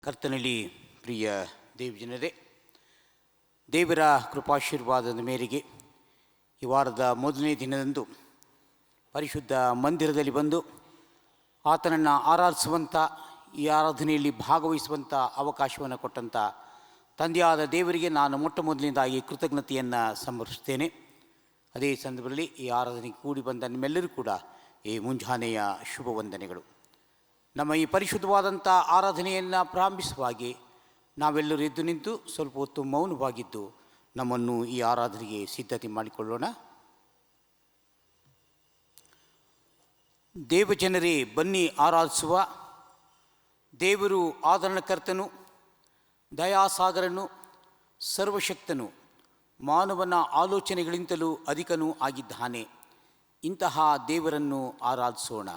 ಕರ್ತನಲ್ಲಿ ಪ್ರಿಯ ದೇವಜನರೇ, ದೇವರ ಕೃಪಾಶೀರ್ವಾದದ ಮೇರೆಗೆ ಈ ವಾರದ ಮೊದಲನೇ ದಿನದಂದು ಪರಿಶುದ್ಧ ಮಂದಿರದಲ್ಲಿ ಬಂದು ಆತನನ್ನು ಆರಾಧಿಸುವಂಥ, ಈ ಆರಾಧನೆಯಲ್ಲಿ ಭಾಗವಹಿಸುವಂಥ ಅವಕಾಶವನ್ನು ಕೊಟ್ಟಂಥ ತಂದೆಯಾದ ದೇವರಿಗೆ ನಾನು ಮೊಟ್ಟ ಮೊದಲನೇದಾಗಿ ಕೃತಜ್ಞತೆಯನ್ನು ಸಮರ್ಪಿಸ್ತೇನೆ. ಅದೇ ಸಂದರ್ಭದಲ್ಲಿ ಈ ಆರಾಧನೆಗೆ ಕೂಡಿ ಬಂದ ನಿಮ್ಮೆಲ್ಲರೂ ಕೂಡ ಈ ಮುಂಜಾನೆಯ ಶುಭ ವಂದನೆಗಳು. ನಮ್ಮ ಈ ಪರಿಶುದ್ಧವಾದಂಥ ಆರಾಧನೆಯನ್ನು ಪ್ರಾರಂಭಿಸುವಾಗೆ ನಾವೆಲ್ಲರೂ ಎದ್ದು ನಿಂತು ಸ್ವಲ್ಪ ಹೊತ್ತು ಮೌನವಾಗಿದ್ದು ನಮ್ಮನ್ನು ಈ ಆರಾಧನೆಗೆ ಸಿದ್ಧತೆ ಮಾಡಿಕೊಳ್ಳೋಣ. ದೇವಜನರೇ, ಬನ್ನಿ ಆರಾಧಿಸುವ. ದೇವರು ಆದರಣಕರ್ತನು, ದಯಾಸಾಗರನು, ಸರ್ವಶಕ್ತನು, ಮಾನವನ ಆಲೋಚನೆಗಳಿಂತಲೂ ಅಧಿಕನೂ ಆಗಿದ್ದಾನೆ. ಇಂತಹ ದೇವರನ್ನು ಆರಾಧಿಸೋಣ.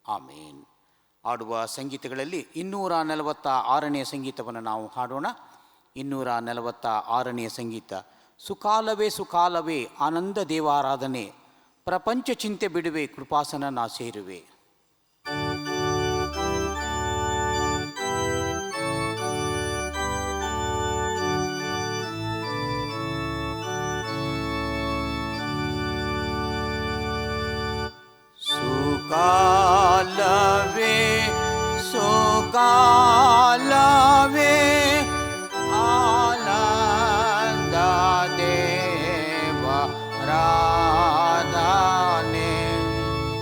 ಆಮೇನ್. ಹಾಡುವ ಸಂಗೀತಗಳಲ್ಲಿ 246ನೇ ಸಂಗೀತವನ್ನು ನಾವು ಹಾಡೋಣ. 246ನೇ ಸಂಗೀತ. ಸುಕಾಲವೇ ಸುಕಾಲವೇ ಆನಂದ ದೇವಾರಾಧನೆ, ಪ್ರಪಂಚ ಚಿಂತೆ ಬಿಡುವೆ ಕೃಪಾಸನ ನಾ ಸೇರುವೆ. ಸುಕಾಲವೇ ಸುಕಾಲವೇ ಆನಂದ ದೇವಾರಾಧನೆ, ಪ್ರಪಂಚ ಚಿಂತೆ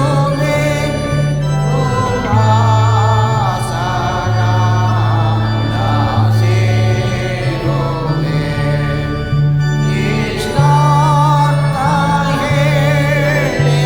ಬಿಡುವೆ ಕೃಪಾಸನ ನಾ ಸೇರುವೆ. ಕೃಷ್ಣಾರ್ಥ ಹೇಳಿ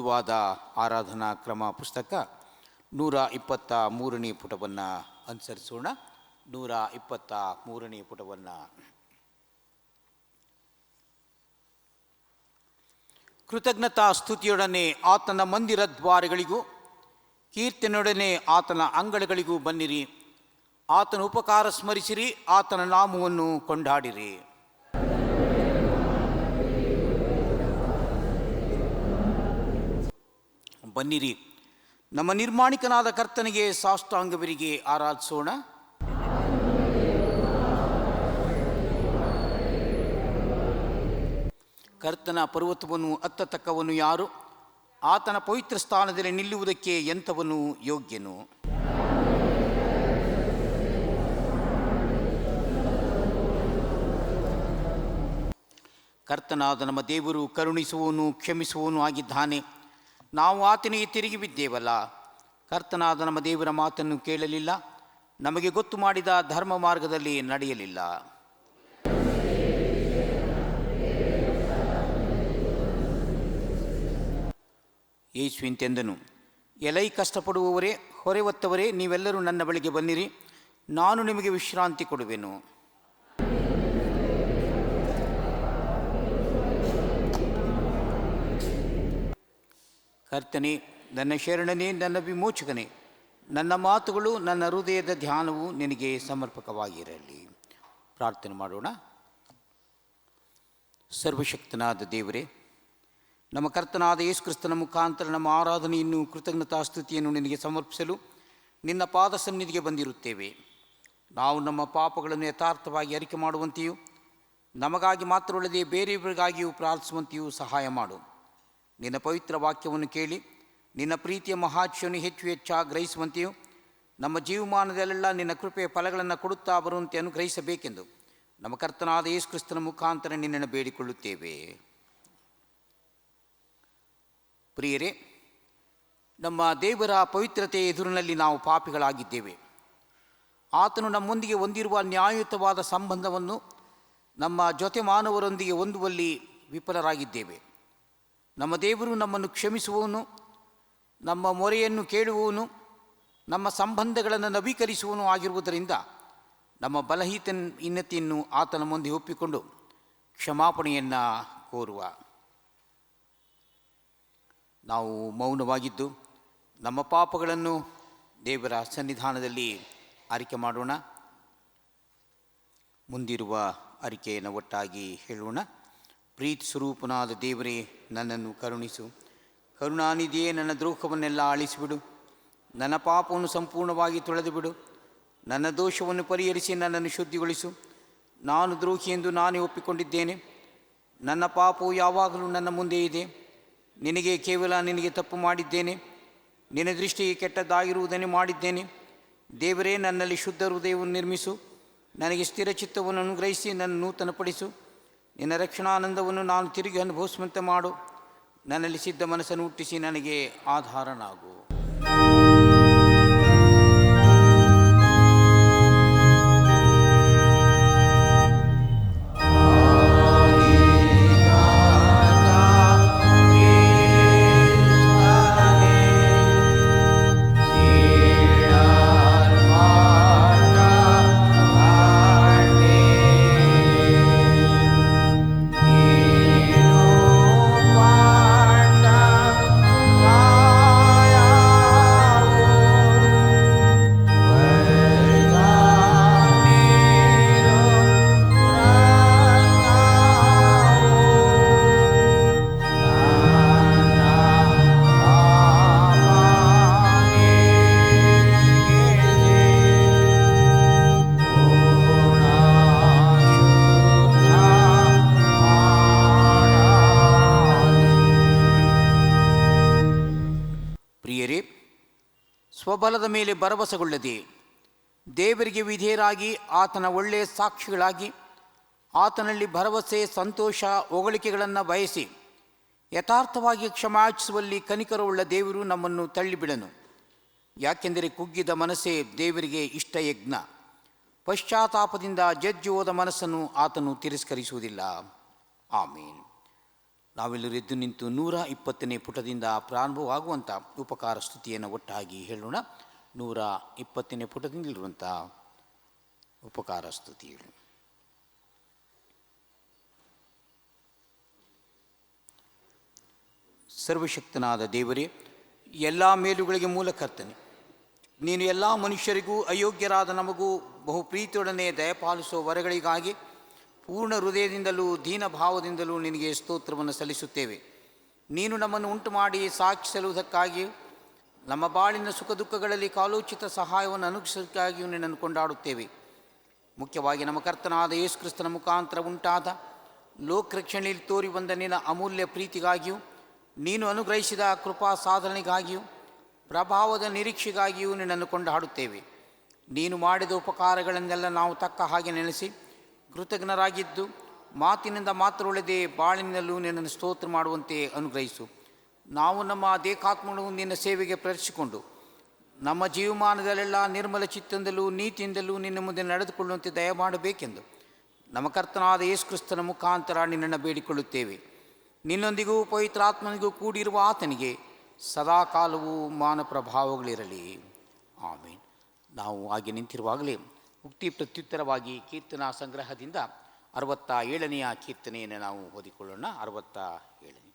ಅದ್ಭುತವಾದ ಆರಾಧನಾ ಕ್ರಮ ಪುಸ್ತಕ 123ನೇ ಪುಟವನ್ನು ಅನುಸರಿಸೋಣ. 123ನೇ ಪುಟವನ್ನು. ಕೃತಜ್ಞತಾ ಸ್ತುತಿಯೊಡನೆ ಆತನ ಮಂದಿರ ದ್ವಾರಗಳಿಗೂ ಕೀರ್ತನೆಯೊಡನೆ ಆತನ ಅಂಗಳಗಳಿಗೂ ಬನ್ನಿರಿ. ಆತನ ಉಪಕಾರ ಸ್ಮರಿಸಿರಿ, ಆತನ ನಾಮವನ್ನು ಕೊಂಡಾಡಿರಿ. ಬನ್ನಿರಿ, ನಮ್ಮ ನಿರ್ಮಾಣಿಕನಾದ ಕರ್ತನಿಗೆ ಸಾಷ್ಟಾಂಗವಿರಿಗೆ ಆರಾಧಿಸೋಣ. ಕರ್ತನ ಪರ್ವತವನ್ನು ಹತ್ತತಕ್ಕವನು ಯಾರು? ಆತನ ಪವಿತ್ರ ಸ್ಥಾನದಲ್ಲಿ ನಿಲ್ಲುವುದಕ್ಕೆ ಎಂಥವನು ಯೋಗ್ಯನು? ಕರ್ತನಾದ ನಮ್ಮ ದೇವರು ಕರುಣಿಸುವವನು ಕ್ಷಮಿಸುವವನು ಆಗಿದ್ದಾನೆ. ನಾವು ಆತನಿಗೆ ತಿರುಗಿ ಬಿದ್ದೇವಲ್ಲ. ಕರ್ತನಾದ ನಮ್ಮ ದೇವರ ಮಾತನ್ನು ಕೇಳಲಿಲ್ಲ, ನಮಗೆ ಗೊತ್ತು ಮಾಡಿದ ಧರ್ಮ ಮಾರ್ಗದಲ್ಲಿ ನಡೆಯಲಿಲ್ಲ. ಯೇಸು ಇಂತೆಂದನು, ಎಲೈ ಕಷ್ಟಪಡುವವರೇ, ಹೊರೆ ಹೊತ್ತವರೇ, ನೀವೆಲ್ಲರೂ ನನ್ನ ಬಳಿಗೆ ಬನ್ನಿರಿ, ನಾನು ನಿಮಗೆ ವಿಶ್ರಾಂತಿ ಕೊಡುವೆನು. ಕರ್ತನೇ, ನನ್ನ ಶರಣನೇ, ನನ್ನ ವಿಮೋಚಕನೇ, ನನ್ನ ಮಾತುಗಳು, ನನ್ನ ಹೃದಯದ ಧ್ಯಾನವು ನಿನಗೆ ಸಮರ್ಪಕವಾಗಿರಲಿ. ಪ್ರಾರ್ಥನೆ ಮಾಡೋಣ. ಸರ್ವಶಕ್ತನಾದ ದೇವರೇ, ನಮ್ಮ ಕರ್ತನಾದ ಯೇಸು ಕ್ರಿಸ್ತನ ಮುಖಾಂತರ ನಮ್ಮ ಆರಾಧನೆಯನ್ನು, ಕೃತಜ್ಞತಾ ಸ್ತುತಿಯನ್ನು ನಿನಗೆ ಸಮರ್ಪಿಸಲು ನಿನ್ನ ಪಾದ ಸನ್ನಿಧಿಗೆ ಬಂದಿರುತ್ತೇವೆ. ನಾವು ನಮ್ಮ ಪಾಪಗಳನ್ನು ಯಥಾರ್ಥವಾಗಿ ಅರಿಕೆ ಮಾಡುವಂತೆಯೂ, ನಮಗಾಗಿ ಮಾತ್ರವಲ್ಲದೆ ಬೇರೆಯವರಿಗಾಗಿಯೂ ಪ್ರಾರ್ಥಿಸುವಂತೆಯೂ ಸಹಾಯ ಮಾಡು. ನಿನ್ನ ಪವಿತ್ರ ವಾಕ್ಯವನ್ನು ಕೇಳಿ ನಿನ್ನ ಪ್ರೀತಿಯ ಮಹಾತ್ಮೆಯನ್ನು ಹೆಚ್ಚು ಹೆಚ್ಚಾಗಿ ಗ್ರಹಿಸುವಂತೆಯೂ, ನಮ್ಮ ಜೀವಮಾನದಲ್ಲೆಲ್ಲ ನಿನ್ನ ಕೃಪೆಯ ಫಲಗಳನ್ನು ಕೊಡುತ್ತಾ ಬರುವಂತೆ ಅನುಗ್ರಹಿಸಬೇಕೆಂದು ನಮ್ಮ ಕರ್ತನಾದ ಯೇಸು ಕ್ರಿಸ್ತನ ಮುಖಾಂತರ ನಿನ್ನನ್ನು ಬೇಡಿಕೊಳ್ಳುತ್ತೇವೆ. ಪ್ರಿಯರೇ, ನಮ್ಮ ದೇವರ ಪವಿತ್ರತೆಯ ಎದುರಿನಲ್ಲಿ ನಾವು ಪಾಪಿಗಳಾಗಿದ್ದೇವೆ. ಆತನು ನಮ್ಮೊಂದಿಗೆ ಹೊಂದಿರುವ ನ್ಯಾಯಯುತವಾದ ಸಂಬಂಧವನ್ನು ನಮ್ಮ ಜೊತೆ ಮಾನವರೊಂದಿಗೆ ಹೊಂದುವಲ್ಲಿ ವಿಫಲರಾಗಿದ್ದೇವೆ. ನಮ್ಮ ದೇವರು ನಮ್ಮನ್ನು ಕ್ಷಮಿಸುವವನು, ನಮ್ಮ ಮೊರೆಯನ್ನು ಕೇಳುವವನು, ನಮ್ಮ ಸಂಬಂಧಗಳನ್ನು ನವೀಕರಿಸುವವನು ಆಗಿರುವುದರಿಂದ ನಮ್ಮ ಬಲಹೀನತೆಯನ್ನು ಆತನ ಮುಂದೆ ಒಪ್ಪಿಕೊಂಡು ಕ್ಷಮಾಪಣೆಯನ್ನು ಕೋರುವ. ನಾವು ಮೌನವಾಗಿದ್ದು ನಮ್ಮ ಪಾಪಗಳನ್ನು ದೇವರ ಸನ್ನಿಧಾನದಲ್ಲಿ ಅರಿಕೆ ಮಾಡೋಣ. ಮುಂದಿರುವ ಅರಿಕೆಯನ್ನು ಒಟ್ಟಾಗಿ ಹೇಳೋಣ. ಪ್ರೀತಿ ಸ್ವರೂಪನಾದ ದೇವರೇ, ನನ್ನನ್ನು ಕರುಣಿಸು. ಕರುಣಾನಿಧಿಯೇ, ನನ್ನ ದ್ರೋಹವನ್ನೆಲ್ಲ ಅಳಿಸಿಬಿಡು. ನನ್ನ ಪಾಪವನ್ನು ಸಂಪೂರ್ಣವಾಗಿ ತೊಳೆದು ಬಿಡು. ನನ್ನ ದೋಷವನ್ನು ಪರಿಹರಿಸಿ ನನ್ನನ್ನು ಶುದ್ಧಿಗೊಳಿಸು. ನಾನು ದ್ರೋಹಿ ಎಂದು ನಾನೇ ಒಪ್ಪಿಕೊಂಡಿದ್ದೇನೆ. ನನ್ನ ಪಾಪವು ಯಾವಾಗಲೂ ನನ್ನ ಮುಂದೆ ಇದೆ. ನಿನಗೆ ತಪ್ಪು ಮಾಡಿದ್ದೇನೆ. ನಿನ್ನ ದೃಷ್ಟಿಗೆ ಕೆಟ್ಟದ್ದಾಗಿರುವುದನ್ನೇ ಮಾಡಿದ್ದೇನೆ. ದೇವರೇ, ನನ್ನಲ್ಲಿ ಶುದ್ಧ ಹೃದಯವನ್ನು ನಿರ್ಮಿಸು. ನನಗೆ ಸ್ಥಿರ ಚಿತ್ತವನ್ನು ಅನುಗ್ರಹಿಸಿ ನನ್ನ ನೂತನಪಡಿಸು. ನಿನ್ನ ರಕ್ಷಣಾನಂದವನ್ನು ನಾನು ತಿರುಗಿ ಅನುಭವಿಸುವಂತೆ ಮಾಡು. ನನ್ನಲ್ಲಿ ಸಿದ್ಧ ಮನಸ್ಸನ್ನು ಹುಟ್ಟಿಸಿ ನನಗೆ ಆಧಾರನಾಗು. ಸ್ವಬಲದ ಮೇಲೆ ಭರವಸೆಗೊಳ್ಳದೆ ದೇವರಿಗೆ ವಿಧೇಯರಾಗಿ ಆತನ ಒಳ್ಳೆಯ ಸಾಕ್ಷಿಗಳಾಗಿ ಆತನಲ್ಲಿ ಭರವಸೆ, ಸಂತೋಷ, ಹೊಗಳಿಕೆಗಳನ್ನು ಬಯಸಿ ಯಥಾರ್ಥವಾಗಿ ಕ್ಷಮಾಚಿಸುವಲ್ಲಿ ಕನಿಕರವುಳ್ಳ ದೇವರು ನಮ್ಮನ್ನು ತಳ್ಳಿಬಿಡನು. ಯಾಕೆಂದರೆ ಕುಗ್ಗಿದ ಮನಸ್ಸೇ ದೇವರಿಗೆ ಇಷ್ಟ ಯಜ್ಞ. ಪಶ್ಚಾತ್ತಾಪದಿಂದ ಜಜ್ಜಿ ಹೋದ ಮನಸ್ಸನ್ನು ಆತನು ತಿರಸ್ಕರಿಸುವುದಿಲ್ಲ. ಆಮೇನ್. ನಾವೆಲ್ಲರೂ ಎದ್ದು ನಿಂತು 120ನೇ ಪುಟದಿಂದ ಪ್ರಾರಂಭವಾಗುವಂಥ ಉಪಕಾರ ಸ್ತುತಿಯನ್ನು ಒಟ್ಟಾಗಿ ಹೇಳೋಣ. 120ನೇ ಪುಟದಿಂದಲಿರುವಂಥ ಉಪಕಾರ ಸ್ತುತಿಗಳು. ಸರ್ವಶಕ್ತನಾದ ದೇವರೇ, ಎಲ್ಲ ಮೇಲುಗಳಿಗೆ ಮೂಲಕರ್ತನೆ, ನೀನು ಎಲ್ಲ ಮನುಷ್ಯರಿಗೂ ಅಯೋಗ್ಯರಾದ ನಮಗೂ ಬಹು ಪ್ರೀತಿಯೊಡನೆ ದಯಪಾಲಿಸುವ ವರಗಳಿಗಾಗಿ ಪೂರ್ಣ ಹೃದಯದಿಂದಲೂ ದೀನಭಾವದಿಂದಲೂ ನಿನಗೆ ಸ್ತೋತ್ರವನ್ನು ಸಲ್ಲಿಸುತ್ತೇವೆ. ನೀನು ನಮ್ಮನ್ನು ಉಂಟು ಮಾಡಿ ಸಾಕ್ಷಿಸಲುವುದಕ್ಕಾಗಿಯೂ ನಮ್ಮ ಬಾಳಿನ ಸುಖ ದುಃಖಗಳಲ್ಲಿ ಕಾಲೋಚಿತ ಸಹಾಯವನ್ನು ಅನುಗ್ರಹಿಸೋದಕ್ಕಾಗಿಯೂ ನಿನ್ನನ್ನು ಕೊಂಡಾಡುತ್ತೇವೆ. ಮುಖ್ಯವಾಗಿ ನಮ್ಮ ಕರ್ತನಾದ ಯೇಸು ಕ್ರಿಸ್ತನ ಮುಖಾಂತರ ಉಂಟಾದ ಲೋಕರಕ್ಷಣೆಯಲ್ಲಿ ತೋರಿ ಬಂದ ನಿನ್ನ ಅಮೂಲ್ಯ ಪ್ರೀತಿಗಾಗಿಯೂ ನೀನು ಅನುಗ್ರಹಿಸಿದ ಕೃಪಾ ಸಾಧನೆಗಾಗಿಯೂ ಪ್ರಭಾವದ ನಿರೀಕ್ಷೆಗಾಗಿಯೂ ನಿನ್ನನ್ನು ಕೊಂಡಾಡುತ್ತೇವೆ. ನೀನು ಮಾಡಿದ ಉಪಕಾರಗಳನ್ನೆಲ್ಲ ನಾವು ತಕ್ಕ ಹಾಗೆ ನೆನೆಸಿ ಕೃತಜ್ಞರಾಗಿದ್ದು ಮಾತಿನಿಂದ ಮಾತ್ರ ಉಳಿದೇ ಬಾಳಿನಲ್ಲೂ ನಿನ್ನನ್ನು ಸ್ತೋತ್ರ ಮಾಡುವಂತೆ ಅನುಗ್ರಹಿಸು. ನಾವು ನಮ್ಮ ದೇಹಾತ್ಮಗಳನ್ನು ನಿನ್ನ ಸೇವೆಗೆ ಪ್ರದರ್ಶಿಸಿಕೊಂಡು ನಮ್ಮ ಜೀವಮಾನದಲ್ಲೆಲ್ಲ ನಿರ್ಮಲ ಚಿತ್ತದಿಂದಲೂ ನೀತಿಯಿಂದಲೂ ನಿನ್ನ ಮುಂದೆ ನಡೆದುಕೊಳ್ಳುವಂತೆ ದಯಮಾಡಬೇಕೆಂದು ನಮ್ಮ ಕರ್ತನಾದ ಯೇಸು ಕ್ರಿಸ್ತನ ಮುಖಾಂತರ ನಿನ್ನನ್ನು ಬೇಡಿಕೊಳ್ಳುತ್ತೇವೆ. ನಿನ್ನೊಂದಿಗೂ ಪವಿತ್ರಾತ್ಮನಿಗೂ ಕೂಡಿರುವ ಆತನಿಗೆ ಸದಾಕಾಲವೂ ಮಾನ ಪ್ರಭಾವಗಳಿರಲಿ. ಆಮೇನ್. ನಾವು ಹಾಗೆ ನಿಂತಿರುವಾಗಲೇ ಉಕ್ತಿ ಪ್ರತ್ಯುತ್ತರವಾಗಿ ಕೀರ್ತನಾ ಸಂಗ್ರಹದಿಂದ 67ನೇ ಕೀರ್ತನೆಯನ್ನು ನಾವು ಓದಿಕೊಳ್ಳೋಣ. 67.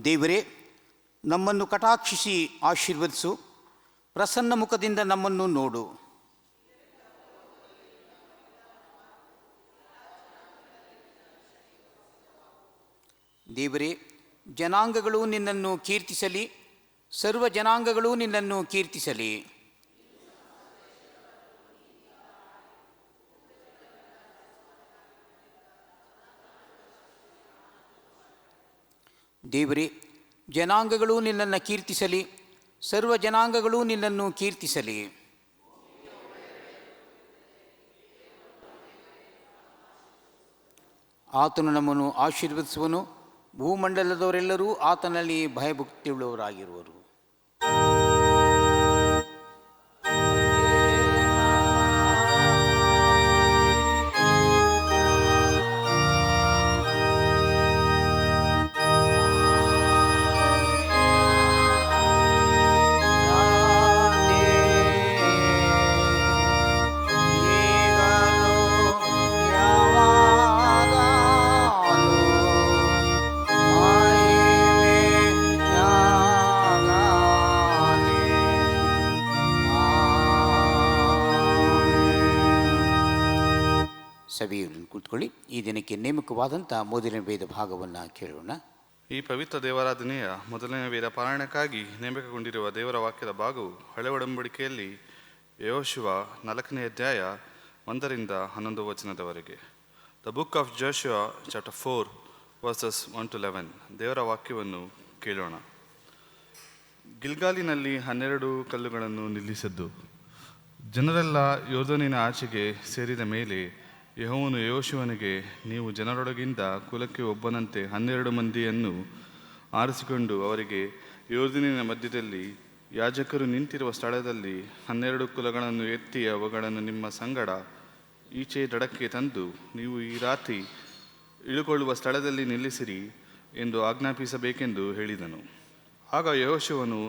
ದೇವರೇ, ನಮ್ಮನ್ನು ಕಟಾಕ್ಷಿಸಿ ಆಶೀರ್ವದಿಸು, ಪ್ರಸನ್ನ ಮುಖದಿಂದ ನಮ್ಮನ್ನು ನೋಡು. ದೇವರೇ, ಜನಾಂಗಗಳು ನಿನ್ನನ್ನು ಕೀರ್ತಿಸಲಿ, ಸರ್ವ ಜನಾಂಗಗಳು ನಿನ್ನನ್ನು ಕೀರ್ತಿಸಲಿ. ದೇವರೇ, ಜನಾಂಗಗಳು ನಿನ್ನನ್ನು ಕೀರ್ತಿಸಲಿ, ಸರ್ವ ಜನಾಂಗಗಳು ನಿನ್ನನ್ನು ಕೀರ್ತಿಸಲಿ. ಆತನು ನಮ್ಮನ್ನು ಆಶೀರ್ವದಿಸುವನು, ಭೂಮಂಡಲದವರೆಲ್ಲರೂ ಆತನಲ್ಲಿ ಭಯಭಕ್ತಿಯುಳ್ಳವರಾಗಿರುವರು. ಸಭೆಯಲ್ಲಿ ಕೂತ್ಕೊಳ್ಳಿ. ಈ ದಿನಕ್ಕೆ ನೇಮಕವಾದಂಥ ಮೊದಲನೇ ವೇದ ಭಾಗವನ್ನು ಕೇಳೋಣ. ಈ ಪವಿತ್ರ ದೇವಾರಾಧನೆಯ ಮೊದಲನೇ ವೇದ ಪಾರಾಯಣಕ್ಕಾಗಿ ನೇಮಕಗೊಂಡಿರುವ ದೇವರ ವಾಕ್ಯದ ಭಾಗವು ಹಳೆ ಒಡಂಬಡಿಕೆಯಲ್ಲಿ ಯೆಹೋಶುವ 4ನೇ ಅಧ್ಯಾಯ 1-11 ವಚನದವರೆಗೆ. The book of Joshua chapter 4 verses 1-11. ದೇವರ ವಾಕ್ಯವನ್ನು ಕೇಳೋಣ. ಗಿಲ್ಗಾಲಿನಲ್ಲಿ 12 ಕಲ್ಲುಗಳನ್ನು ನಿಲ್ಲಿಸಿದ್ದು. ಜನರೆಲ್ಲ ಯೋರ್ದನಿನ ಆಚೆಗೆ ಸೇರಿದ ಮೇಲೆ ಯೆಹೋವನು ಯೆಹೋಶುವನಿಗೆ, ನೀವು ಜನರೊಳಗಿಂದ ಕುಲಕ್ಕೆ ಒಬ್ಬನಂತೆ 12 ಮಂದಿಯನ್ನು ಆರಿಸಿಕೊಂಡು ಅವರಿಗೆ ಯೋರ್ದನಿನ ಮಧ್ಯದಲ್ಲಿ ಯಾಜಕರು ನಿಂತಿರುವ ಸ್ಥಳದಲ್ಲಿ 12 ಕುಲಗಳನ್ನು ಎತ್ತಿ ಅವುಗಳನ್ನು ನಿಮ್ಮ ಸಂಗಡ ಈಚೆ ದಡಕ್ಕೆ ತಂದು ನೀವು ಈ ರಾತ್ರಿ ಇಳುಕೊಳ್ಳುವ ಸ್ಥಳದಲ್ಲಿ ನಿಲ್ಲಿಸಿರಿ ಎಂದು ಆಜ್ಞಾಪಿಸಬೇಕೆಂದು ಹೇಳಿದನು. ಆಗ ಯೆಹೋಶುವನು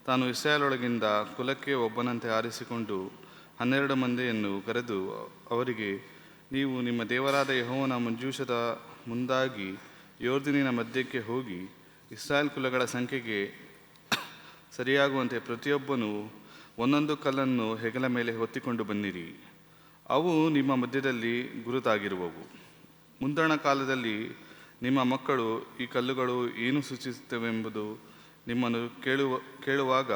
ತಾನು ಇಸ್ರಾಯೇಲೊಳಗಿಂದ ಕುಲಕ್ಕೆ ಒಬ್ಬನಂತೆ ಆರಿಸಿಕೊಂಡು 12 ಮಂದಿಯನ್ನು ಕರೆದು ಅವರಿಗೆ, ನೀವು ನಿಮ್ಮ ದೇವರಾದ ಯೆಹೋವನ ಮಂಜೂಷದ ಮುಂದಾಗಿ ಯೋರ್ದನಿನ ಮಧ್ಯಕ್ಕೆ ಹೋಗಿ ಇಸ್ರಾಯೇಲ್ ಕುಲಗಳ ಸಂಖ್ಯೆಗೆ ಸರಿಯಾಗುವಂತೆ ಪ್ರತಿಯೊಬ್ಬನೂ ಒಂದೊಂದು ಕಲ್ಲನ್ನು ಹೆಗಲ ಮೇಲೆ ಹೊತ್ತಿಕೊಂಡು ಬನ್ನಿರಿ. ಅವು ನಿಮ್ಮ ಮಧ್ಯದಲ್ಲಿ ಗುರುತಾಗಿರುವವು. ಮುಂದಣ ಕಾಲದಲ್ಲಿ ನಿಮ್ಮ ಮಕ್ಕಳು ಈ ಕಲ್ಲುಗಳು ಏನು ಸೂಚಿಸುತ್ತವೆಂಬುದು ನಿಮ್ಮನ್ನು ಕೇಳುವಾಗ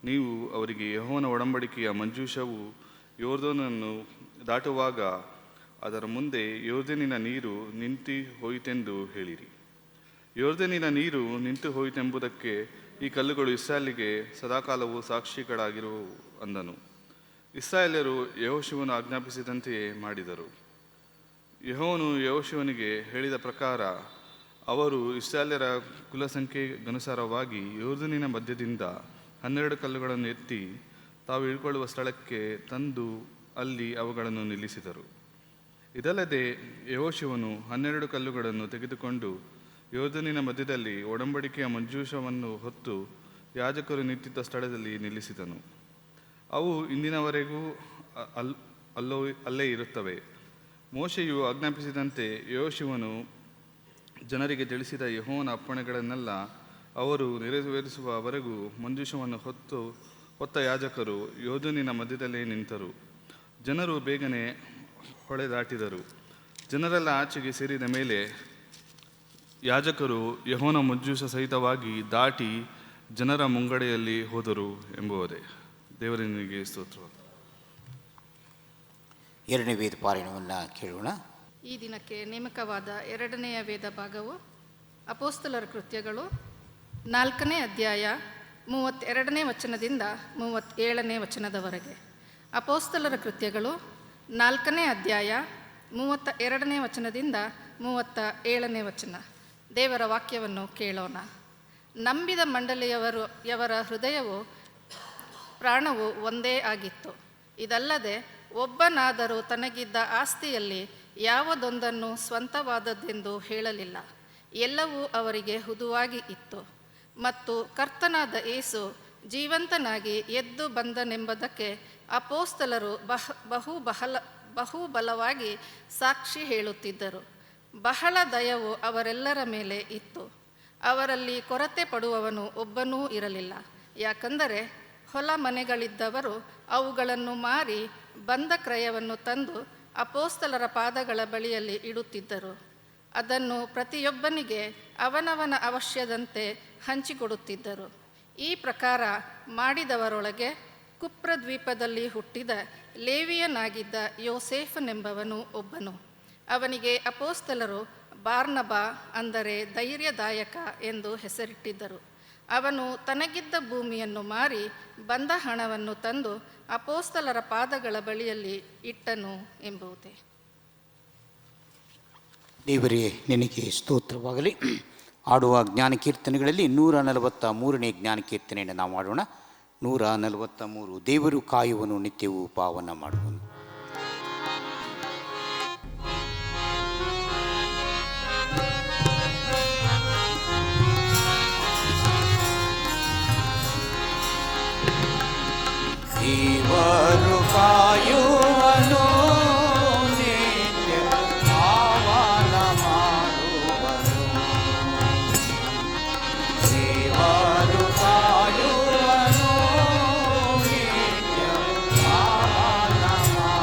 ನೀವು ಅವರಿಗೆ, ಯೆಹೋವನ ಒಡಂಬಡಿಕೆಯ ಮಂಜೂಷವು ಯೋರ್ದನನ್ನು ದಾಟುವಾಗ ಅದರ ಮುಂದೆ ಯೋರ್ದನಿನ ನೀರು ನಿಂತು ಹೋಯಿತೆಂದು ಹೇಳಿರಿ. ಯೋರ್ದನಿನ ನೀರು ನಿಂತು ಹೋಯಿತೆಂಬುದಕ್ಕೆ ಈ ಕಲ್ಲುಗಳು ಇಸ್ರಾಯೇಲಿಗೆ ಸದಾಕಾಲವು ಸಾಕ್ಷಿಗಳಾಗಿರುವವು ಅಂದನು. ಇಸ್ರಾಯೇಲ್ಯರು ಯೆಹೋಶುವನು ಆಜ್ಞಾಪಿಸಿದಂತೆಯೇ ಮಾಡಿದರು. ಯೆಹೋವನು ಯೆಹೋಶುವನಿಗೆ ಹೇಳಿದ ಪ್ರಕಾರ ಅವರು ಇಸ್ರಾಯೇಲ್ಯರ ಕುಲಸಂಖ್ಯೆಗನುಸಾರವಾಗಿ ಯೊರ್ದನಿನ ಮಧ್ಯದಿಂದ 12 ಕಲ್ಲುಗಳನ್ನು ಎತ್ತಿ ತಾವು ಇಳ್ಕೊಳ್ಳುವ ಸ್ಥಳಕ್ಕೆ ತಂದು ಅಲ್ಲಿ ಅವುಗಳನ್ನು ನಿಲ್ಲಿಸಿದರು. ಇದಲ್ಲದೆ ಯೆಹೋಶುವನು 12 ಕಲ್ಲುಗಳನ್ನು ತೆಗೆದುಕೊಂಡು ಯೊರ್ದನಿನ ಮಧ್ಯದಲ್ಲಿ ಒಡಂಬಡಿಕೆಯ ಮಂಜೂಷವನ್ನು ಹೊತ್ತು ಯಾಜಕರು ನಿಂತಿದ್ದ ಸ್ಥಳದಲ್ಲಿ ನಿಲ್ಲಿಸಿದನು. ಅವು ಇಂದಿನವರೆಗೂ ಅಲ್ಲೇ ಇರುತ್ತವೆ. ಮೋಶೆಯು ಆಜ್ಞಾಪಿಸಿದಂತೆ ಯೆಹೋಶುವನು ಜನರಿಗೆ ತಿಳಿಸಿದ ಯೆಹೋವನ ಅಪ್ಪಣೆಗಳನ್ನೆಲ್ಲ ಅವರು ನೆರವೇರಿಸುವವರೆಗೂ ಮಂಜೂಷವನ್ನು ಹೊತ್ತ ಯಾಜಕರು ಯೊರ್ದನಿನ ಮಧ್ಯದಲ್ಲೇ ನಿಂತರು. ಜನರು ಬೇಗನೆ ಹೊಳೆ ದಾಟಿದರು. ಜನರೆಲ್ಲ ಆಚೆಗೆ ಸೇರಿದ ಮೇಲೆ ಯಾಜಕರು ಯೆಹೋವನ ಮಂಜೂಷ ಸಹಿತವಾಗಿ ದಾಟಿ ಜನರ ಮುಂಗಡೆಯಲ್ಲಿ ಹೋದರು ಎಂಬುದೇ. ದೇವರನಿಗೆ ಸ್ತೋತ್ರ. ಎರಡನೇ ವೇದ ಪಾರಾಯಣವನ್ನು ಕೇಳೋಣ. ಈ ದಿನಕ್ಕೆ ನೇಮಕವಾದ ಎರಡನೆಯ ವೇದ ಭಾಗವು ಅಪೊಸ್ತಲರ ಕೃತ್ಯಗಳು 4ನೇ ಅಧ್ಯಾಯ 32ನೇ ವಚನದಿಂದ 37ನೇ ವಚನದವರೆಗೆ. ಅಪೊಸ್ತಲರ ಕೃತ್ಯಗಳು 4ನೇ ಅಧ್ಯಾಯ 32ನೇ ವಚನದಿಂದ 37ನೇ ವಚನ. ದೇವರ ವಾಕ್ಯವನ್ನು ಕೇಳೋಣ. ನಂಬಿದ ಮಂಡಳಿಯವರ ಹೃದಯವು ಪ್ರಾಣವು ಒಂದೇ ಆಗಿತ್ತು. ಇದಲ್ಲದೆ ಒಬ್ಬನಾದರೂ ತನಗಿದ್ದ ಆಸ್ತಿಯಲ್ಲಿ ಯಾವುದೊಂದನ್ನು ಸ್ವಂತವಾದದ್ದೆಂದು ಹೇಳಲಿಲ್ಲ. ಎಲ್ಲವೂ ಅವರಿಗೆ ಹುದುವಾಗಿ ಇತ್ತು. ಮತ್ತು ಕರ್ತನಾದ ಯೇಸು ಜೀವಂತನಾಗಿ ಎದ್ದು ಬಂದನೆಂಬುದಕ್ಕೆ ಅಪೊಸ್ತಲರು ಬಹುಬಲವಾಗಿ ಸಾಕ್ಷಿ ಹೇಳುತ್ತಿದ್ದರು. ಬಹಳ ದಯವು ಅವರೆಲ್ಲರ ಮೇಲೆ ಇತ್ತು. ಅವರಲ್ಲಿ ಕೊರತೆ ಪಡುವವನು ಒಬ್ಬನೂ ಇರಲಿಲ್ಲ. ಯಾಕಂದರೆ ಹೊಲ ಮನೆಗಳಿದ್ದವರು ಅವುಗಳನ್ನು ಮಾರಿ ಬಂದ ಕ್ರಯವನ್ನು ತಂದು ಅಪೊಸ್ತಲರ ಪಾದಗಳ ಬಳಿಯಲ್ಲಿ ಇಡುತ್ತಿದ್ದರು. ಅದನ್ನು ಪ್ರತಿಯೊಬ್ಬನಿಗೆ ಅವನವನ ಅವಶ್ಯದಂತೆ ಹಂಚಿಕೊಡುತ್ತಿದ್ದರು. ಈ ಪ್ರಕಾರ ಮಾಡಿದವರೊಳಗೆ ಕುಪ್ರದ್ವೀಪದಲ್ಲಿ ಹುಟ್ಟಿದ ಲೇವಿಯನಾಗಿದ್ದ ಯೋಸೇಫನೆಂಬವನು ಒಬ್ಬನು. ಅವನಿಗೆ ಅಪೊಸ್ತಲರು ಬಾರ್ನಬ, ಅಂದರೆ ಧೈರ್ಯದಾಯಕ ಎಂದು ಹೆಸರಿಟ್ಟಿದ್ದರು. ಅವನು ತನಗಿದ್ದ ಭೂಮಿಯನ್ನು ಮಾರಿ ಬಂದ ಹಣವನ್ನು ತಂದು ಅಪೊಸ್ತಲರ ಪಾದಗಳ ಬಳಿಯಲ್ಲಿ ಇಟ್ಟನು ಎಂಬುದೇ. ದೇವರೇ ನಿನಗೆ ಸ್ತೋತ್ರವಾಗಲಿ. ಆಡುವ ಜ್ಞಾನ ಕೀರ್ತನೆಗಳಲ್ಲಿ 143ನೇ ಜ್ಞಾನ ಕೀರ್ತನೆಯನ್ನು ನಾವು ಮಾಡೋಣ. 143. ದೇವರು ಕಾಯುವನು, ನಿತ್ಯವೂ ಪಾವನ ಮಾಡುವನು. ದೇವರು ಕಾಯುವನು, ನಿತ್ಯ ಪಾವನ ಮಾಡುವನು. ದೇವರು ಕಾಯುವನು, ನಿತ್ಯ ಪಾವನ ಮಾಡುವನು.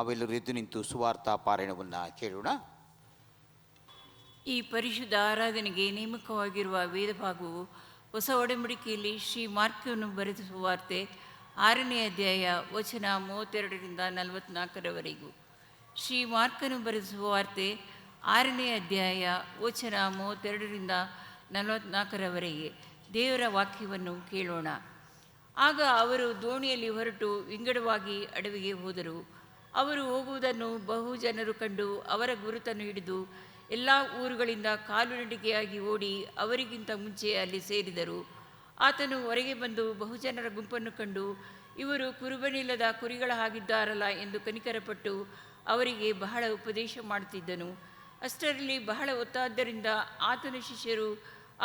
ನಾವೆಲ್ಲರೂ ಎದ್ದು ನಿಂತು ಸುವಾರ್ತಾ ಪಾರಾಯಣವನ್ನು ಕೇಳೋಣ. ಈ ಪರಿಶುದ್ಧ ಆರಾಧನೆಗೆ ನೇಮಕವಾಗಿರುವ ವೇದ ಭಾಗವು ಹೊಸ ಒಡಂಬಡಿಕೆಯಲ್ಲಿ ಶ್ರೀ ಮಾರ್ಕನು ಬರೆದ ಸುವಾರ್ತೆ 6ನೇ ಅಧ್ಯಾಯ ವಚನ 32ರಿಂದ 44ರವರೆಗೂ. ಶ್ರೀ ಮಾರ್ಕನು ಬರೆದ ಸುವಾರ್ತೆ 6ನೇ ಅಧ್ಯಾಯ ವಚನ 32ರಿಂದ 44ರವರೆಗೆ. ದೇವರ ವಾಕ್ಯವನ್ನು ಕೇಳೋಣ. ಆಗ ಅವರು ದೋಣಿಯಲ್ಲಿ ಹೊರಟು ವಿಂಗಡವಾಗಿ ಅಡವಿಗೆ ಹೋದರು. ಅವರು ಹೋಗುವುದನ್ನು ಬಹು ಜನರು ಕಂಡು ಅವರ ಗುರುತನ್ನು ಹಿಡಿದು ಎಲ್ಲ ಊರುಗಳಿಂದ ಕಾಲುನಡಿಗೆಯಾಗಿ ಓಡಿ ಅವರಿಗಿಂತ ಮುಂಚೆ ಅಲ್ಲಿ ಸೇರಿದರು. ಆತನು ಹೊರಗೆ ಬಂದು ಬಹುಜನರ ಗುಂಪನ್ನು ಕಂಡು, ಇವರು ಕುರುಬನಿಲ್ಲದ ಕುರಿಗಳ ಹಾಗಿದ್ದಾರಲ್ಲ ಎಂದು ಕನಿಕರಪಟ್ಟು ಅವರಿಗೆ ಬಹಳ ಉಪದೇಶ ಮಾಡುತ್ತಿದ್ದನು. ಅಷ್ಟರಲ್ಲಿ ಬಹಳ ಹೊತ್ತಾದ್ದರಿಂದ ಆತನ ಶಿಷ್ಯರು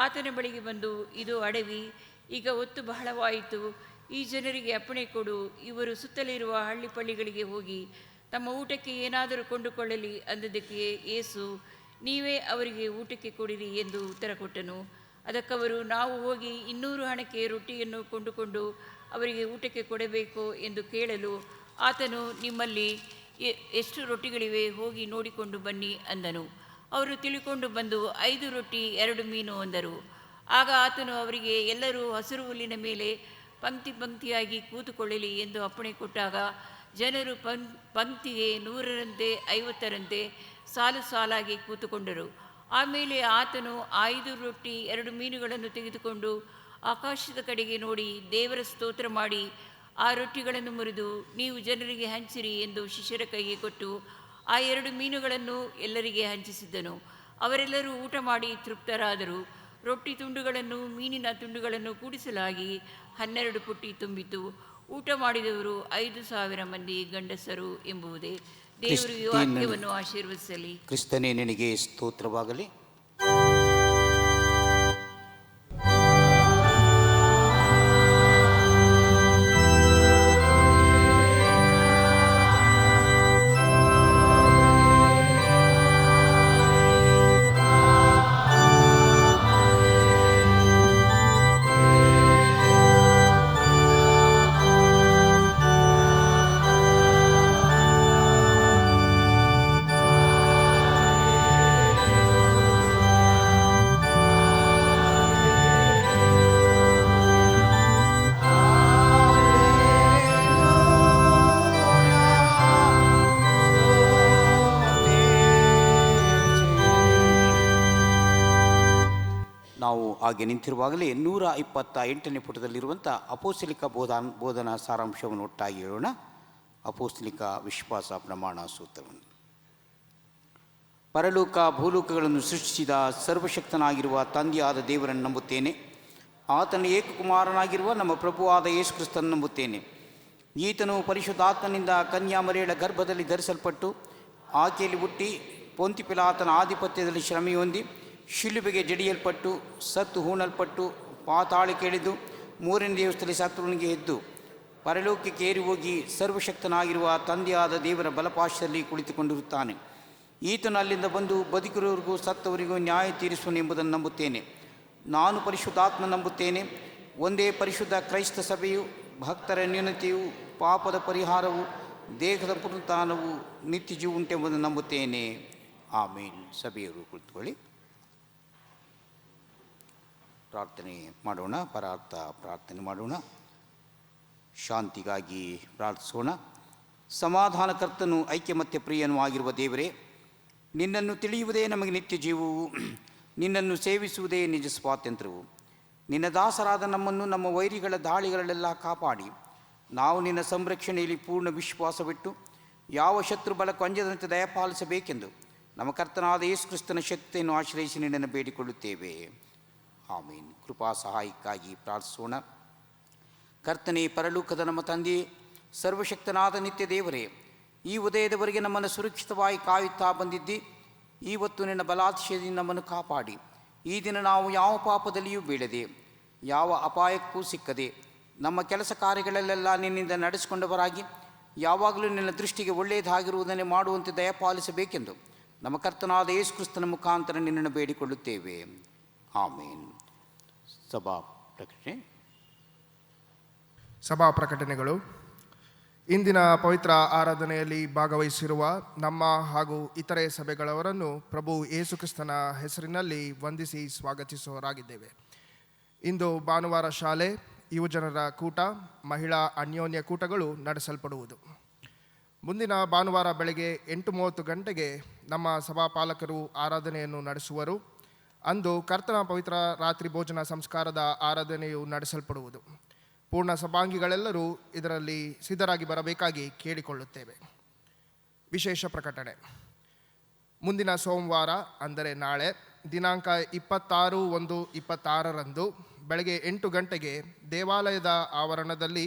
ಆತನ ಬಳಿಗೆ ಬಂದು, ಇದು ಅಡವಿ, ಈಗ ಹೊತ್ತು ಬಹಳವಾಯಿತು, ಈ ಜನರಿಗೆ ಅಪ್ಪಣೆ ಕೊಡು, ಇವರು ಸುತ್ತಲಿರುವ ಹಳ್ಳಿಪಳ್ಳಿಗಳಿಗೆ ಹೋಗಿ ತಮ್ಮ ಊಟಕ್ಕೆ ಏನಾದರೂ ಕೊಂಡುಕೊಳ್ಳಲಿ ಅಂದದಕ್ಕೆ ಯೇಸು, ನೀವೇ ಅವರಿಗೆ ಊಟಕ್ಕೆ ಕೊಡಿರಿ ಎಂದು ಉತ್ತರ ಕೊಟ್ಟನು. ಅದಕ್ಕವರು, ನಾವು ಹೋಗಿ 200 ಹಣಕ್ಕೆ ರೊಟ್ಟಿಯನ್ನು ಕೊಂಡುಕೊಂಡು ಅವರಿಗೆ ಊಟಕ್ಕೆ ಕೊಡಬೇಕು ಎಂದು ಕೇಳಲು ಆತನು, ನಿಮ್ಮಲ್ಲಿ ಎಷ್ಟು ರೊಟ್ಟಿಗಳಿವೆ, ಹೋಗಿ ನೋಡಿಕೊಂಡು ಬನ್ನಿ ಅಂದನು. ಅವರು ತಿಳಿಕೊಂಡು ಬಂದು 5 ರೊಟ್ಟಿ 2 ಮೀನು ಅಂದರು. ಆಗ ಆತನು ಅವರಿಗೆ, ಎಲ್ಲರೂ ಹಸಿರು ಹುಲ್ಲಿನ ಮೇಲೆ ಪಂಕ್ತಿ ಪಂಕ್ತಿಯಾಗಿ ಕೂತುಕೊಳ್ಳಲಿ ಎಂದು ಅಪ್ಪಣೆ ಕೊಟ್ಟಾಗ ಜನರು ಪಂಕ್ತಿಗೆ 100ರಂತೆ 50ರಂತೆ ಸಾಲು ಸಾಲಾಗಿ ಕೂತುಕೊಂಡರು. ಆಮೇಲೆ ಆತನು 5 ರೊಟ್ಟಿ 2 ಮೀನುಗಳನ್ನು ತೆಗೆದುಕೊಂಡು ಆಕಾಶದ ಕಡೆಗೆ ನೋಡಿ ದೇವರ ಸ್ತೋತ್ರ ಮಾಡಿ ಆ ರೊಟ್ಟಿಗಳನ್ನು ಮುರಿದು, ನೀವು ಜನರಿಗೆ ಹಂಚಿರಿ ಎಂದು ಶಿಷ್ಯರ ಕೈಗೆ ಕೊಟ್ಟು ಆ 2 ಮೀನುಗಳನ್ನು ಎಲ್ಲರಿಗೆ ಹಂಚಿಸಿದ್ದನು. ಅವರೆಲ್ಲರೂ ಊಟ ಮಾಡಿ ತೃಪ್ತರಾದರು. ರೊಟ್ಟಿ ತುಂಡುಗಳನ್ನು ಮೀನಿನ ತುಂಡುಗಳನ್ನು ಕೂಡಿಸಲಾಗಿ 12 ಪುಟ್ಟಿ ತುಂಬಿತು. ಊಟ ಮಾಡಿದವರು 5,000 ಮಂದಿ ಗಂಡಸರು ಎಂಬುದೇ. ದೇವರು ಈ ವಾಕ್ಯವನ್ನು ಆಶೀರ್ವದಿಸಲಿ. ಕ್ರಿಸ್ತನೇ ನಿನಗೆ ಸ್ತೋತ್ರವಾಗಲಿ. ಹಾಗೆ ನಿಂತಿರುವಾಗಲೇ 128ನೇ ಪುಟದಲ್ಲಿರುವಂಥ ಅಪೋಸ್ತಲಿಕ ಬೋಧನಾ ಸಾರಾಂಶವನ್ನು ಒಟ್ಟಾಗಿ ಹೇಳೋಣ. ಅಪೋಸ್ತಲಿಕ ವಿಶ್ವಾಸ ಪ್ರಮಾಣ ಸೂತ್ರವನ್ನು. ಪರಲೋಕ ಭೂಲೋಕಗಳನ್ನು ಸೃಷ್ಟಿಸಿದ ಸರ್ವಶಕ್ತನಾಗಿರುವ ತಂದೆಯಾದ ದೇವರನ್ನು ನಂಬುತ್ತೇನೆ. ಆತನ ಏಕಕುಮಾರನಾಗಿರುವ ನಮ್ಮ ಪ್ರಭುವಾದ ಯೇಸು ಕ್ರಿಸ್ತನನ್ನು ನಂಬುತ್ತೇನೆ. ಈತನು ಪರಿಶುದ್ಧಾತ್ಮನಿಂದ ಕನ್ಯಾಮರಿಯಳ ಗರ್ಭದಲ್ಲಿ ಧರಿಸಲ್ಪಟ್ಟು ಆಕೆಯಲ್ಲಿ ಹುಟ್ಟಿ ಪೊಂತಿ ಪಿಲಾತನ ಆಧಿಪತ್ಯದಲ್ಲಿ ಶ್ರಮೆ ಹೊಂದಿ ಶಿಲುಬೆಗೆ ಜಡಿಯಲ್ಪಟ್ಟು ಸತ್ತು ಹೂಣಲ್ಪಟ್ಟು ಪಾತಾಳಕ್ಕೆ ಇಳಿದು 3ನೇ ದಿವಸದಲ್ಲಿ ಸತ್ತವನಿಗೆ ಎದ್ದು ಪರಲೋಕಕ್ಕೆ ಏರಿ ಹೋಗಿ ಸರ್ವಶಕ್ತನಾಗಿರುವ ತಂದೆಯಾದ ದೇವರ ಬಲಪಾಶದಲ್ಲಿ ಕುಳಿತುಕೊಂಡಿರುತ್ತಾನೆ. ಈತನು ಅಲ್ಲಿಂದ ಬಂದು ಬದುಕಿರೋರಿಗೂ ಸತ್ತವರಿಗೂ ನ್ಯಾಯ ತೀರಿಸುವನು ಎಂಬುದನ್ನು ನಂಬುತ್ತೇನೆ. ನಾನು ಪರಿಶುದ್ಧಾತ್ಮ ನಂಬುತ್ತೇನೆ. ಒಂದೇ ಪರಿಶುದ್ಧ ಕ್ರೈಸ್ತ ಸಭೆಯು, ಭಕ್ತರ ನ್ಯೂನತೆಯು, ಪಾಪದ ಪರಿಹಾರವು, ದೇಹದ ಪುನರುತ್ಥಾನವು, ನಿತ್ಯ ಜೀವ ಉಂಟೆಂಬುದನ್ನು ನಂಬುತ್ತೇನೆ. ಆಮೇನ್. ಸಭೆಯವರು ಕುಳಿತುಕೊಳ್ಳಿ. ಪ್ರಾರ್ಥನೆ ಮಾಡೋಣ. ಪರಾರ್ಥ ಪ್ರಾರ್ಥನೆ ಮಾಡೋಣ. ಶಾಂತಿಗಾಗಿ ಪ್ರಾರ್ಥಿಸೋಣ. ಸಮಾಧಾನಕರ್ತನು ಐಕ್ಯಮತ್ಯ ಪ್ರಿಯನೂ ಆಗಿರುವ ದೇವರೇ, ನಿನ್ನನ್ನು ತಿಳಿಯುವುದೇ ನಮಗೆ ನಿತ್ಯ ಜೀವವು, ನಿನ್ನನ್ನು ಸೇವಿಸುವುದೇ ನಿಜ ಸ್ವಾತಂತ್ರ್ಯವು. ನಿನ್ನ ದಾಸರಾದ ನಮ್ಮನ್ನು ನಮ್ಮ ವೈರಿಗಳ ದಾಳಿಗಳಲ್ಲೆಲ್ಲ ಕಾಪಾಡಿ ನಾವು ನಿನ್ನ ಸಂರಕ್ಷಣೆಯಲ್ಲಿ ಪೂರ್ಣ ವಿಶ್ವಾಸವಿಟ್ಟು ಯಾವ ಶತ್ರು ಬಲಕ್ಕೂ ಅಂಜದಂತೆ ದಯಪಾಲಿಸಬೇಕೆಂದು ನಮ್ಮ ಕರ್ತನಾದ ಯೇಸು ಕ್ರಿಸ್ತನ ಶಕ್ತಿಯನ್ನು ಆಶ್ರಯಿಸಿ ನಿನ್ನನ್ನು ಬೇಡಿಕೊಳ್ಳುತ್ತೇವೆ. ಆಮೀನ್. ಕೃಪಾ ಸಹಾಯಕ್ಕಾಗಿ ಪ್ರಾರ್ಥಿಸೋಣ. ಕರ್ತನೇ, ಪರಲೋಕದ ನಮ್ಮ ತಂದೆಯೇ, ಸರ್ವಶಕ್ತನಾದ ನಿತ್ಯ ದೇವರೇ, ಈ ಉದಯದವರೆಗೆ ನಮ್ಮನ್ನು ಸುರಕ್ಷಿತವಾಗಿ ಕಾಯುತ್ತಾ ಬಂದಿದ್ದಿ. ಇವತ್ತು ನಿನ್ನ ಬಲಾತಿಶಯದಿಂದ ನಮ್ಮನ್ನು ಕಾಪಾಡಿ ಈ ದಿನ ನಾವು ಯಾವ ಪಾಪದಲ್ಲಿಯೂ ಬೀಳದೆ, ಯಾವ ಅಪಾಯಕ್ಕೂ ಸಿಕ್ಕದೆ, ನಮ್ಮ ಕೆಲಸ ಕಾರ್ಯಗಳಲ್ಲೆಲ್ಲ ನಿನ್ನಿಂದ ನಡೆಸಿಕೊಂಡವರಾಗಿ ಯಾವಾಗಲೂ ನಿನ್ನ ದೃಷ್ಟಿಗೆ ಒಳ್ಳೆಯದಾಗಿರುವುದನ್ನೇ ಮಾಡುವಂತೆ ದಯಪಾಲಿಸಬೇಕೆಂದು ನಮ್ಮ ಕರ್ತನಾದ ಯೇಸು ಕ್ರಿಸ್ತನ ಮುಖಾಂತರ ನಿನ್ನನ್ನು ಬೇಡಿಕೊಳ್ಳುತ್ತೇವೆ. ಆಮೇನ್. ಸಭಾ ಪ್ರಕಟಣೆ. ಸಭಾ ಪ್ರಕಟಣೆಗಳು. ಇಂದಿನ ಪವಿತ್ರ ಆರಾಧನೆಯಲ್ಲಿ ಭಾಗವಹಿಸಿರುವ ನಮ್ಮ ಹಾಗೂ ಇತರೆ ಸಭೆಗಳವರನ್ನು ಪ್ರಭು ಯೇಸುಕ್ರಿಸ್ತನ ಹೆಸರಿನಲ್ಲಿ ವಂದಿಸಿ ಸ್ವಾಗತಿಸುವವರಾಗಿದ್ದೇವೆ. ಇಂದು ಭಾನುವಾರ ಶಾಲೆ, ಯುವಜನರ ಕೂಟ, ಮಹಿಳಾ ಅನ್ಯೋನ್ಯ ಕೂಟಗಳು ನಡೆಸಲ್ಪಡುವುದು. ಮುಂದಿನ ಭಾನುವಾರ ಬೆಳಗ್ಗೆ 8:30 ಗಂಟೆಗೆ ನಮ್ಮ ಸಭಾಪಾಲಕರು ಆರಾಧನೆಯನ್ನು ನಡೆಸುವರು. ಅಂದು ಕರ್ತನ ಪವಿತ್ರ ರಾತ್ರಿ ಭೋಜನ ಸಂಸ್ಕಾರದ ಆರಾಧನೆಯು ನಡೆಸಲ್ಪಡುವುದು. ಪೂರ್ಣ ಸಭಾಂಗಿಗಳೆಲ್ಲರೂ ಇದರಲ್ಲಿ ಸಿದ್ಧರಾಗಿ ಬರಬೇಕಾಗಿ ಕೇಳಿಕೊಳ್ಳುತ್ತೇವೆ. ವಿಶೇಷ ಪ್ರಕಟಣೆ: ಮುಂದಿನ ಸೋಮವಾರ ಅಂದರೆ ನಾಳೆ ದಿನಾಂಕ 26/1/26 ಬೆಳಗ್ಗೆ 8 ಗಂಟೆಗೆ ದೇವಾಲಯದ ಆವರಣದಲ್ಲಿ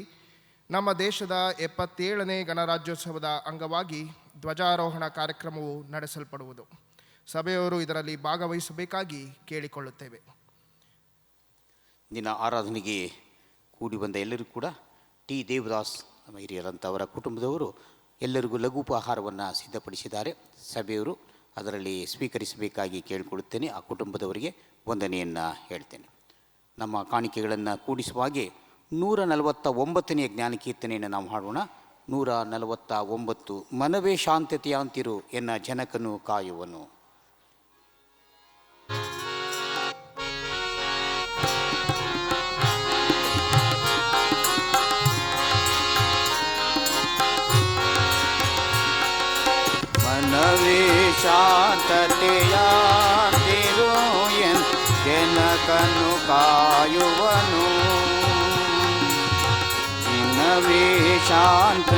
ನಮ್ಮ ದೇಶದ 77ನೇ ಗಣರಾಜ್ಯೋತ್ಸವದ ಅಂಗವಾಗಿ ಧ್ವಜಾರೋಹಣ ಕಾರ್ಯಕ್ರಮವು ನಡೆಸಲ್ಪಡುವುದು. ಸಭೆಯವರು ಇದರಲ್ಲಿ ಭಾಗವಹಿಸಬೇಕಾಗಿ ಕೇಳಿಕೊಳ್ಳುತ್ತೇವೆ. ದಿನ ಆರಾಧನೆಗೆ ಕೂಡಿ ಬಂದ ಎಲ್ಲರಿಗೂ ಕೂಡ ಟಿ ದೇವದಾಸ್ ನಮ್ಮ ಹಿರಿಯರಂಥವರ ಕುಟುಂಬದವರು ಎಲ್ಲರಿಗೂ ಲಘುಪಹಾರವನ್ನು ಸಿದ್ಧಪಡಿಸಿದ್ದಾರೆ. ಸಭೆಯವರು ಅದರಲ್ಲಿ ಸ್ವೀಕರಿಸಬೇಕಾಗಿ ಕೇಳಿಕೊಳ್ಳುತ್ತೇನೆ. ಆ ಕುಟುಂಬದವರಿಗೆ ವಂದನೆಯನ್ನು ಹೇಳ್ತೇನೆ. ನಮ್ಮ ಕಾಣಿಕೆಗಳನ್ನು ಕೂಡಿಸುವ ಹಾಗೆ 149ನೇ ಜ್ಞಾನಕೀರ್ತನೆಯನ್ನು ನಾವು ಹಾಡೋಣ. 149. ಮನವೇ ಶಾಂತತೆಯಾಂತಿರು ಎನ್ನ ಜನಕನು ಕಾಯುವನು. ಮನವೇ ಶಾಂತತೆಯಾಂತಿರು ಎನ್ನ ಜನಕನು ಕಾಯುವನು. ಮನವೇ ಶಾಂತ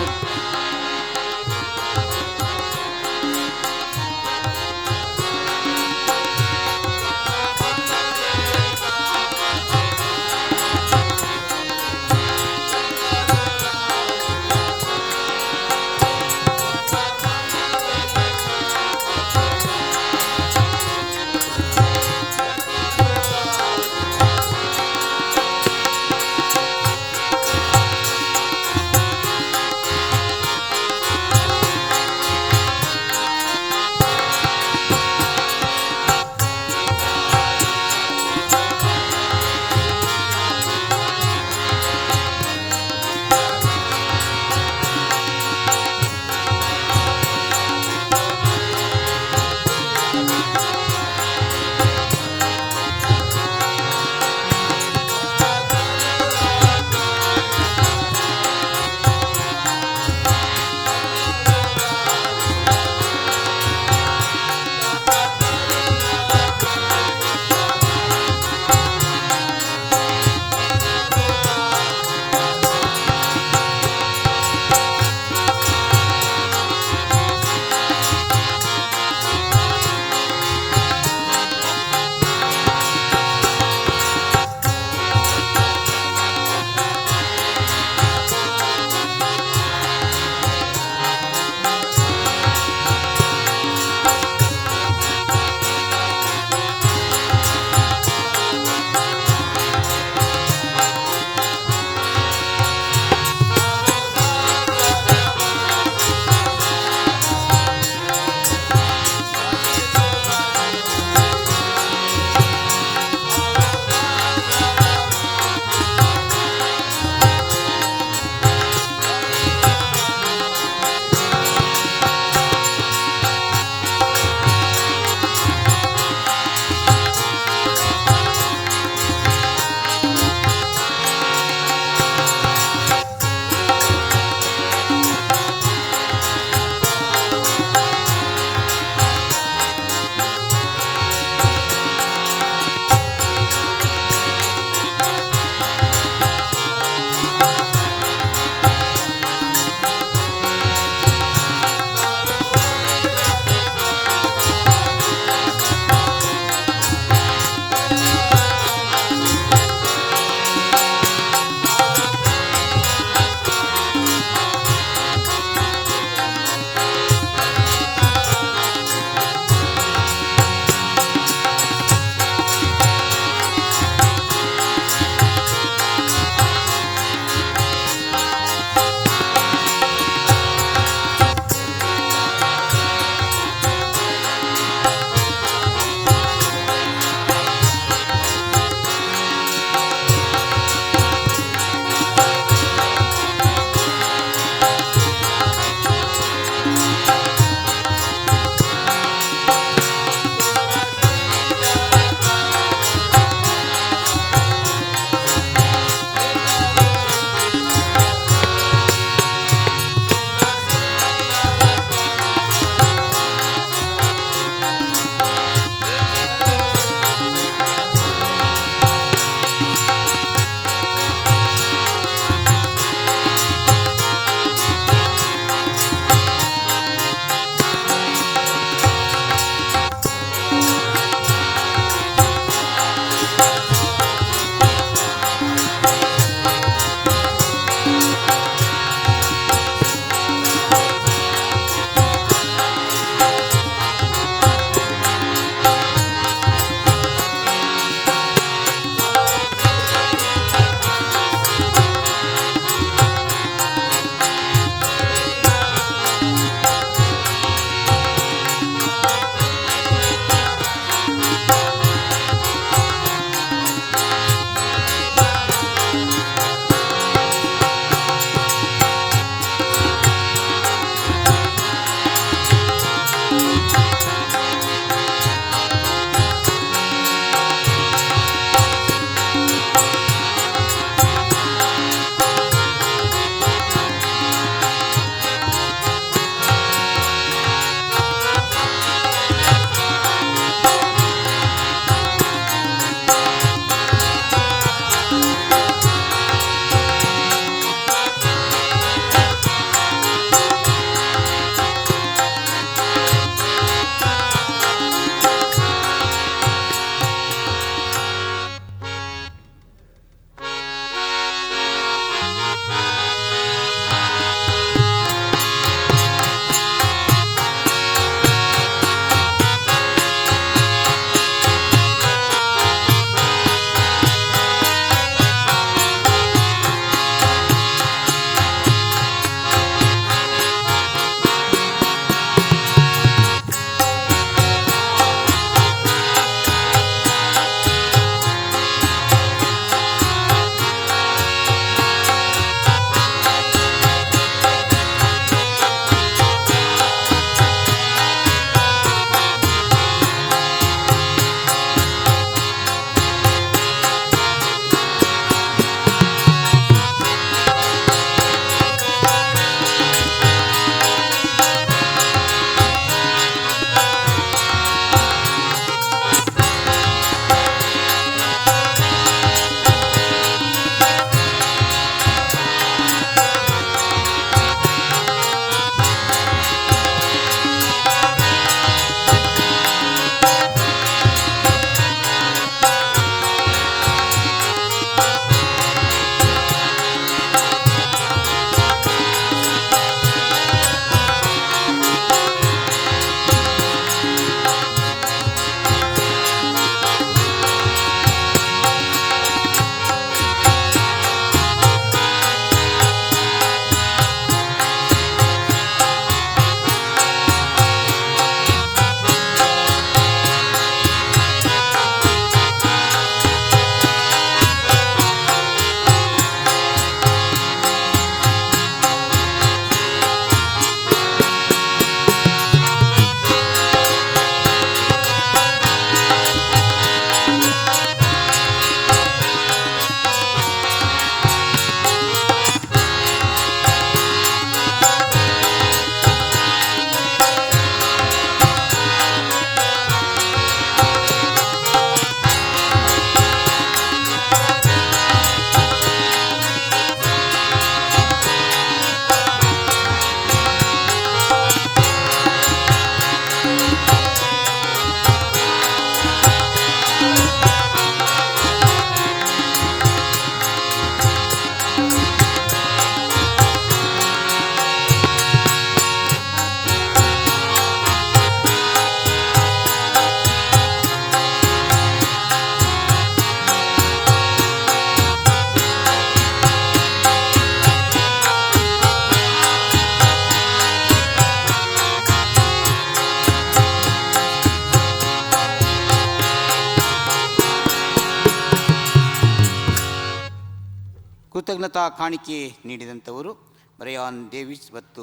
ಕೃತಜ್ಞತಾ ಕಾಣಿಕೆ ನೀಡಿದಂಥವರು ಬ್ರಯಾನ್ ಡೇವಿಸ್ ಮತ್ತು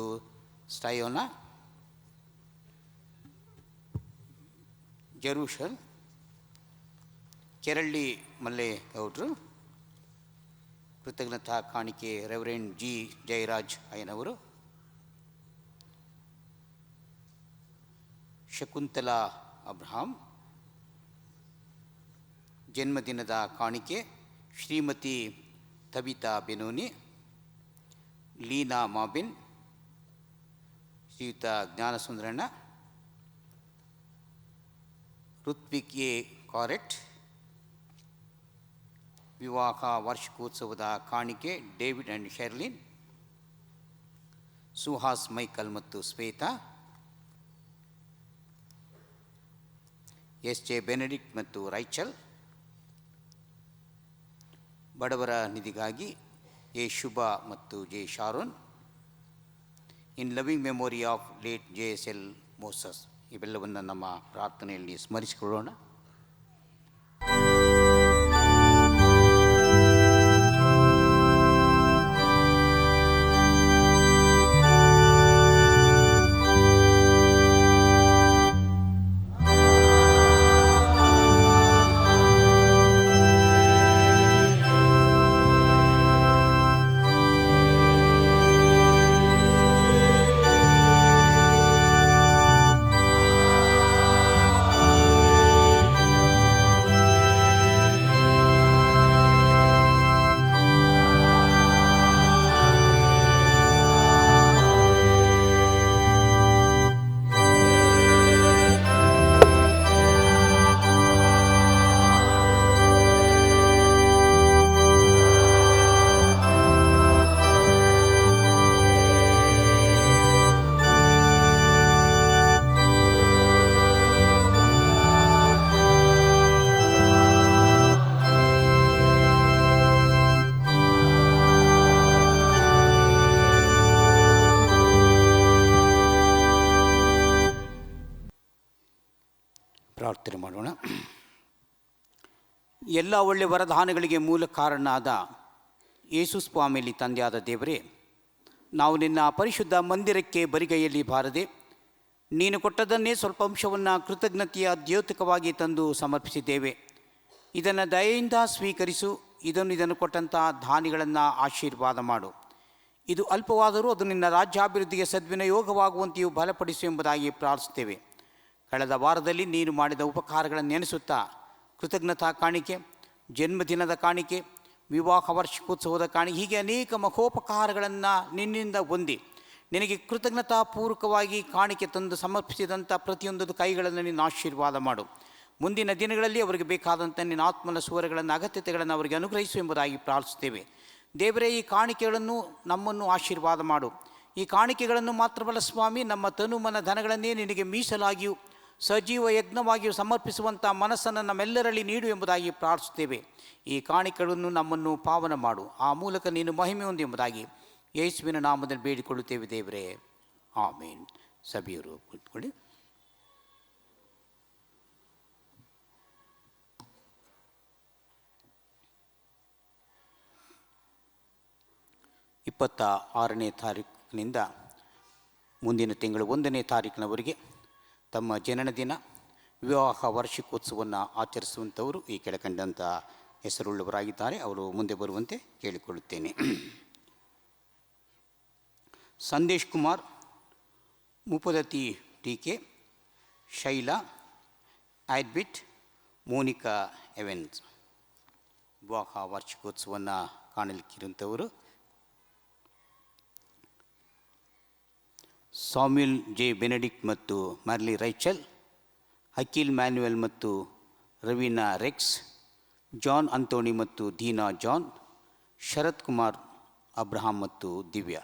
ಸ್ಟಯೋನಾ ಜರೂಷಲ್. ಕೆರಳ್ಳಿ ಮಲ್ಲೇಗೌಡರು. ಕೃತಜ್ಞತಾ ಕಾಣಿಕೆ ರೆವರೆಂಡ್ ಜಿ ಜಯರಾಜ್ ಅಯ್ಯನವರು. ಶಕುಂತಲಾ ಅಬ್ರಹಾಂ. ಜನ್ಮದಿನದ ಕಾಣಿಕೆ ಶ್ರೀಮತಿ ತಬಿತಾ ಬೆನೋನಿ, ಲೀನಾ ಮಾಬಿನ್, ಶ್ರೀಯುತ ಜ್ಞಾನಸುಂದರಣ್ಣ, ಋತ್ವಿಕ್ ಎ ಕಾರೆಟ್. ವಿವಾಹ ವಾರ್ಷಿಕೋತ್ಸವದ ಕಾಣಿಕೆ David and Sherlin, Suhas Michael ಮತ್ತು ಶ್ವೇತಾ, ಎಸ್ ಜೆ ಬೆನೆಡಿಕ್ಟ್ ಮತ್ತು ರೈಚಲ್. ಬಡವರ ನಿಧಿಗಾಗಿ ಎ ಶುಭಾ ಮತ್ತು J Sharon. In loving memory of late JSL Moses. ಇವೆಲ್ಲವನ್ನು ನಮ್ಮ ಪ್ರಾರ್ಥನೆಯಲ್ಲಿ ಸ್ಮರಿಸಿಕೊಳ್ಳೋಣ. ಪ್ರಾರ್ಥನೆ ಮಾಡೋಣ. ಎಲ್ಲ ಒಳ್ಳೆಯ ವರದಾನಗಳಿಗೆ ಮೂಲ ಕಾರಣನಾದ ಯೇಸು ಸ್ವಾಮಿಯಲ್ಲಿ ತಂದೆಯಾದ ದೇವರೇ, ನಾವು ನಿನ್ನ ಪರಿಶುದ್ಧ ಮಂದಿರಕ್ಕೆ ಬರಿಗೈಯಲ್ಲಿ ಬಾರದೆ ನೀನು ಕೊಟ್ಟದನ್ನೇ ಸ್ವಲ್ಪ ಅಂಶವನ್ನು ಕೃತಜ್ಞತೆಯ ದ್ಯೋತಕವಾಗಿ ತಂದು ಸಮರ್ಪಿಸಿದ್ದೇವೆ. ಇದನ್ನು ದಯೆಯಿಂದ ಸ್ವೀಕರಿಸು. ಇದನ್ನು ಕೊಟ್ಟಂಥ ದಾನಿಗಳನ್ನು ಆಶೀರ್ವಾದ ಮಾಡು. ಇದು ಅಲ್ಪವಾದರೂ ಅದು ನಿನ್ನ ರಾಜ್ಯಾಭಿವೃದ್ಧಿಗೆ ಸದ್ವಿನಿಯೋಗವಾಗುವಂತೆಯೂ ಬಲಪಡಿಸು ಎಂಬುದಾಗಿ ಪ್ರಾರ್ಥಿಸುತ್ತೇವೆ. ಕಳೆದ ವಾರದಲ್ಲಿ ನೀನು ಮಾಡಿದ ಉಪಕಾರಗಳನ್ನು ನೆನೆಸುತ್ತಾ ಕೃತಜ್ಞತಾ ಕಾಣಿಕೆ, ಜನ್ಮದಿನದ ಕಾಣಿಕೆ, ವಿವಾಹ ವಾರ್ಷಿಕೋತ್ಸವದ ಕಾಣಿಕೆ, ಹೀಗೆ ಅನೇಕ ಮಹೋಪಕಾರಗಳನ್ನು ನಿನ್ನಿಂದ ಹೊಂದಿ ನಿನಗೆ ಕೃತಜ್ಞತಾಪೂರ್ವಕವಾಗಿ ಕಾಣಿಕೆ ತಂದು ಸಮರ್ಪಿಸಿದಂಥ ಪ್ರತಿಯೊಂದು ಕೈಗಳನ್ನು ನೀನು ಆಶೀರ್ವಾದ ಮಾಡು. ಮುಂದಿನ ದಿನಗಳಲ್ಲಿ ಅವರಿಗೆ ಬೇಕಾದಂಥ ನಿನ್ನ ಆತ್ಮನ ಸ್ವರಗಳನ್ನು, ಅಗತ್ಯತೆಗಳನ್ನು ಅವರಿಗೆ ಅನುಗ್ರಹಿಸು ಎಂಬುದಾಗಿ ಪ್ರಾರ್ಥಿಸುತ್ತೇವೆ. ದೇವರೇ, ಈ ಕಾಣಿಕೆಗಳನ್ನು ನಮ್ಮನ್ನು ಆಶೀರ್ವಾದ ಮಾಡು. ಈ ಕಾಣಿಕೆಗಳನ್ನು ಮಾತ್ರವಲ್ಲ ಸ್ವಾಮಿ, ನಮ್ಮ ತನು ಮನ ಧನಗಳನ್ನೇ ನಿನಗೆ ಮೀಸಲಾಗಿಯೂ ಸಜೀವ ಯಜ್ಞವಾಗಿಯೂ ಸಮರ್ಪಿಸುವಂಥ ಮನಸ್ಸನ್ನು ನಮ್ಮೆಲ್ಲರಲ್ಲಿ ನೀಡು ಎಂಬುದಾಗಿ ಪ್ರಾರ್ಥಿಸುತ್ತೇವೆ. ಈ ಕಾಣಿಕೆಗಳನ್ನು ನಮ್ಮನ್ನು ಪಾವನ ಮಾಡು. ಆ ಮೂಲಕ ನೀನು ಮಹಿಮೆ ಹೊಂದು ಎಂಬುದಾಗಿ ಯೇಸುವಿನ ನಾಮದಲ್ಲಿ ಬೇಡಿಕೊಳ್ಳುತ್ತೇವೆ ದೇವರೇ, ಆಮೇನ್. ಸಭೆಯವರು ಕೂತ್ಕೊಳ್ಳಿ. ಇಪ್ಪತ್ತ 6ನೇ ತಾರೀಕಿನಿಂದ ಮುಂದಿನ ತಿಂಗಳು 1ನೇ ತಾರೀಕಿನವರೆಗೆ ತಮ್ಮ ಜನನ ದಿನ, ವಿವಾಹ ವಾರ್ಷಿಕೋತ್ಸವವನ್ನು ಆಚರಿಸುವಂಥವರು ಈ ಕೆಳಕಂಡಂಥ ಹೆಸರುಳ್ಳವರಾಗಿದ್ದಾರೆ. ಅವರು ಮುಂದೆ ಬರುವಂತೆ ಕೇಳಿಕೊಳ್ಳುತ್ತೇನೆ. ಸಂದೇಶ್ ಕುಮಾರ್, ಮುಪದತಿ ಟೀಕೆ, ಶೈಲಾ, ಆಯ್ಬಿಟ್, ಮೋನಿಕಾ ಎವೆನ್ಸ್ ವಿವಾಹ ವಾರ್ಷಿಕೋತ್ಸವವನ್ನು ಕಾಣಲಿಕ್ಕಿರುವಂಥವರು. ಸಾಮ್ಯುಲ್ ಜೆ ಬೆನೆಡಿಕ್ಟ್ ಮತ್ತು ಮಾರ್ಲಿ ರೈಚಲ್, ಅಖಿಲ್ ಮ್ಯಾನ್ಯುಯಲ್ ಮತ್ತು ರವೀನಾ ರೆಕ್ಸ್, ಜಾನ್ ಅಂತೋಣಿ ಮತ್ತು ದೀನಾ ಜಾನ್, ಶರತ್ ಕುಮಾರ್ ಅಬ್ರಹಾಂ ಮತ್ತು ದಿವ್ಯಾ.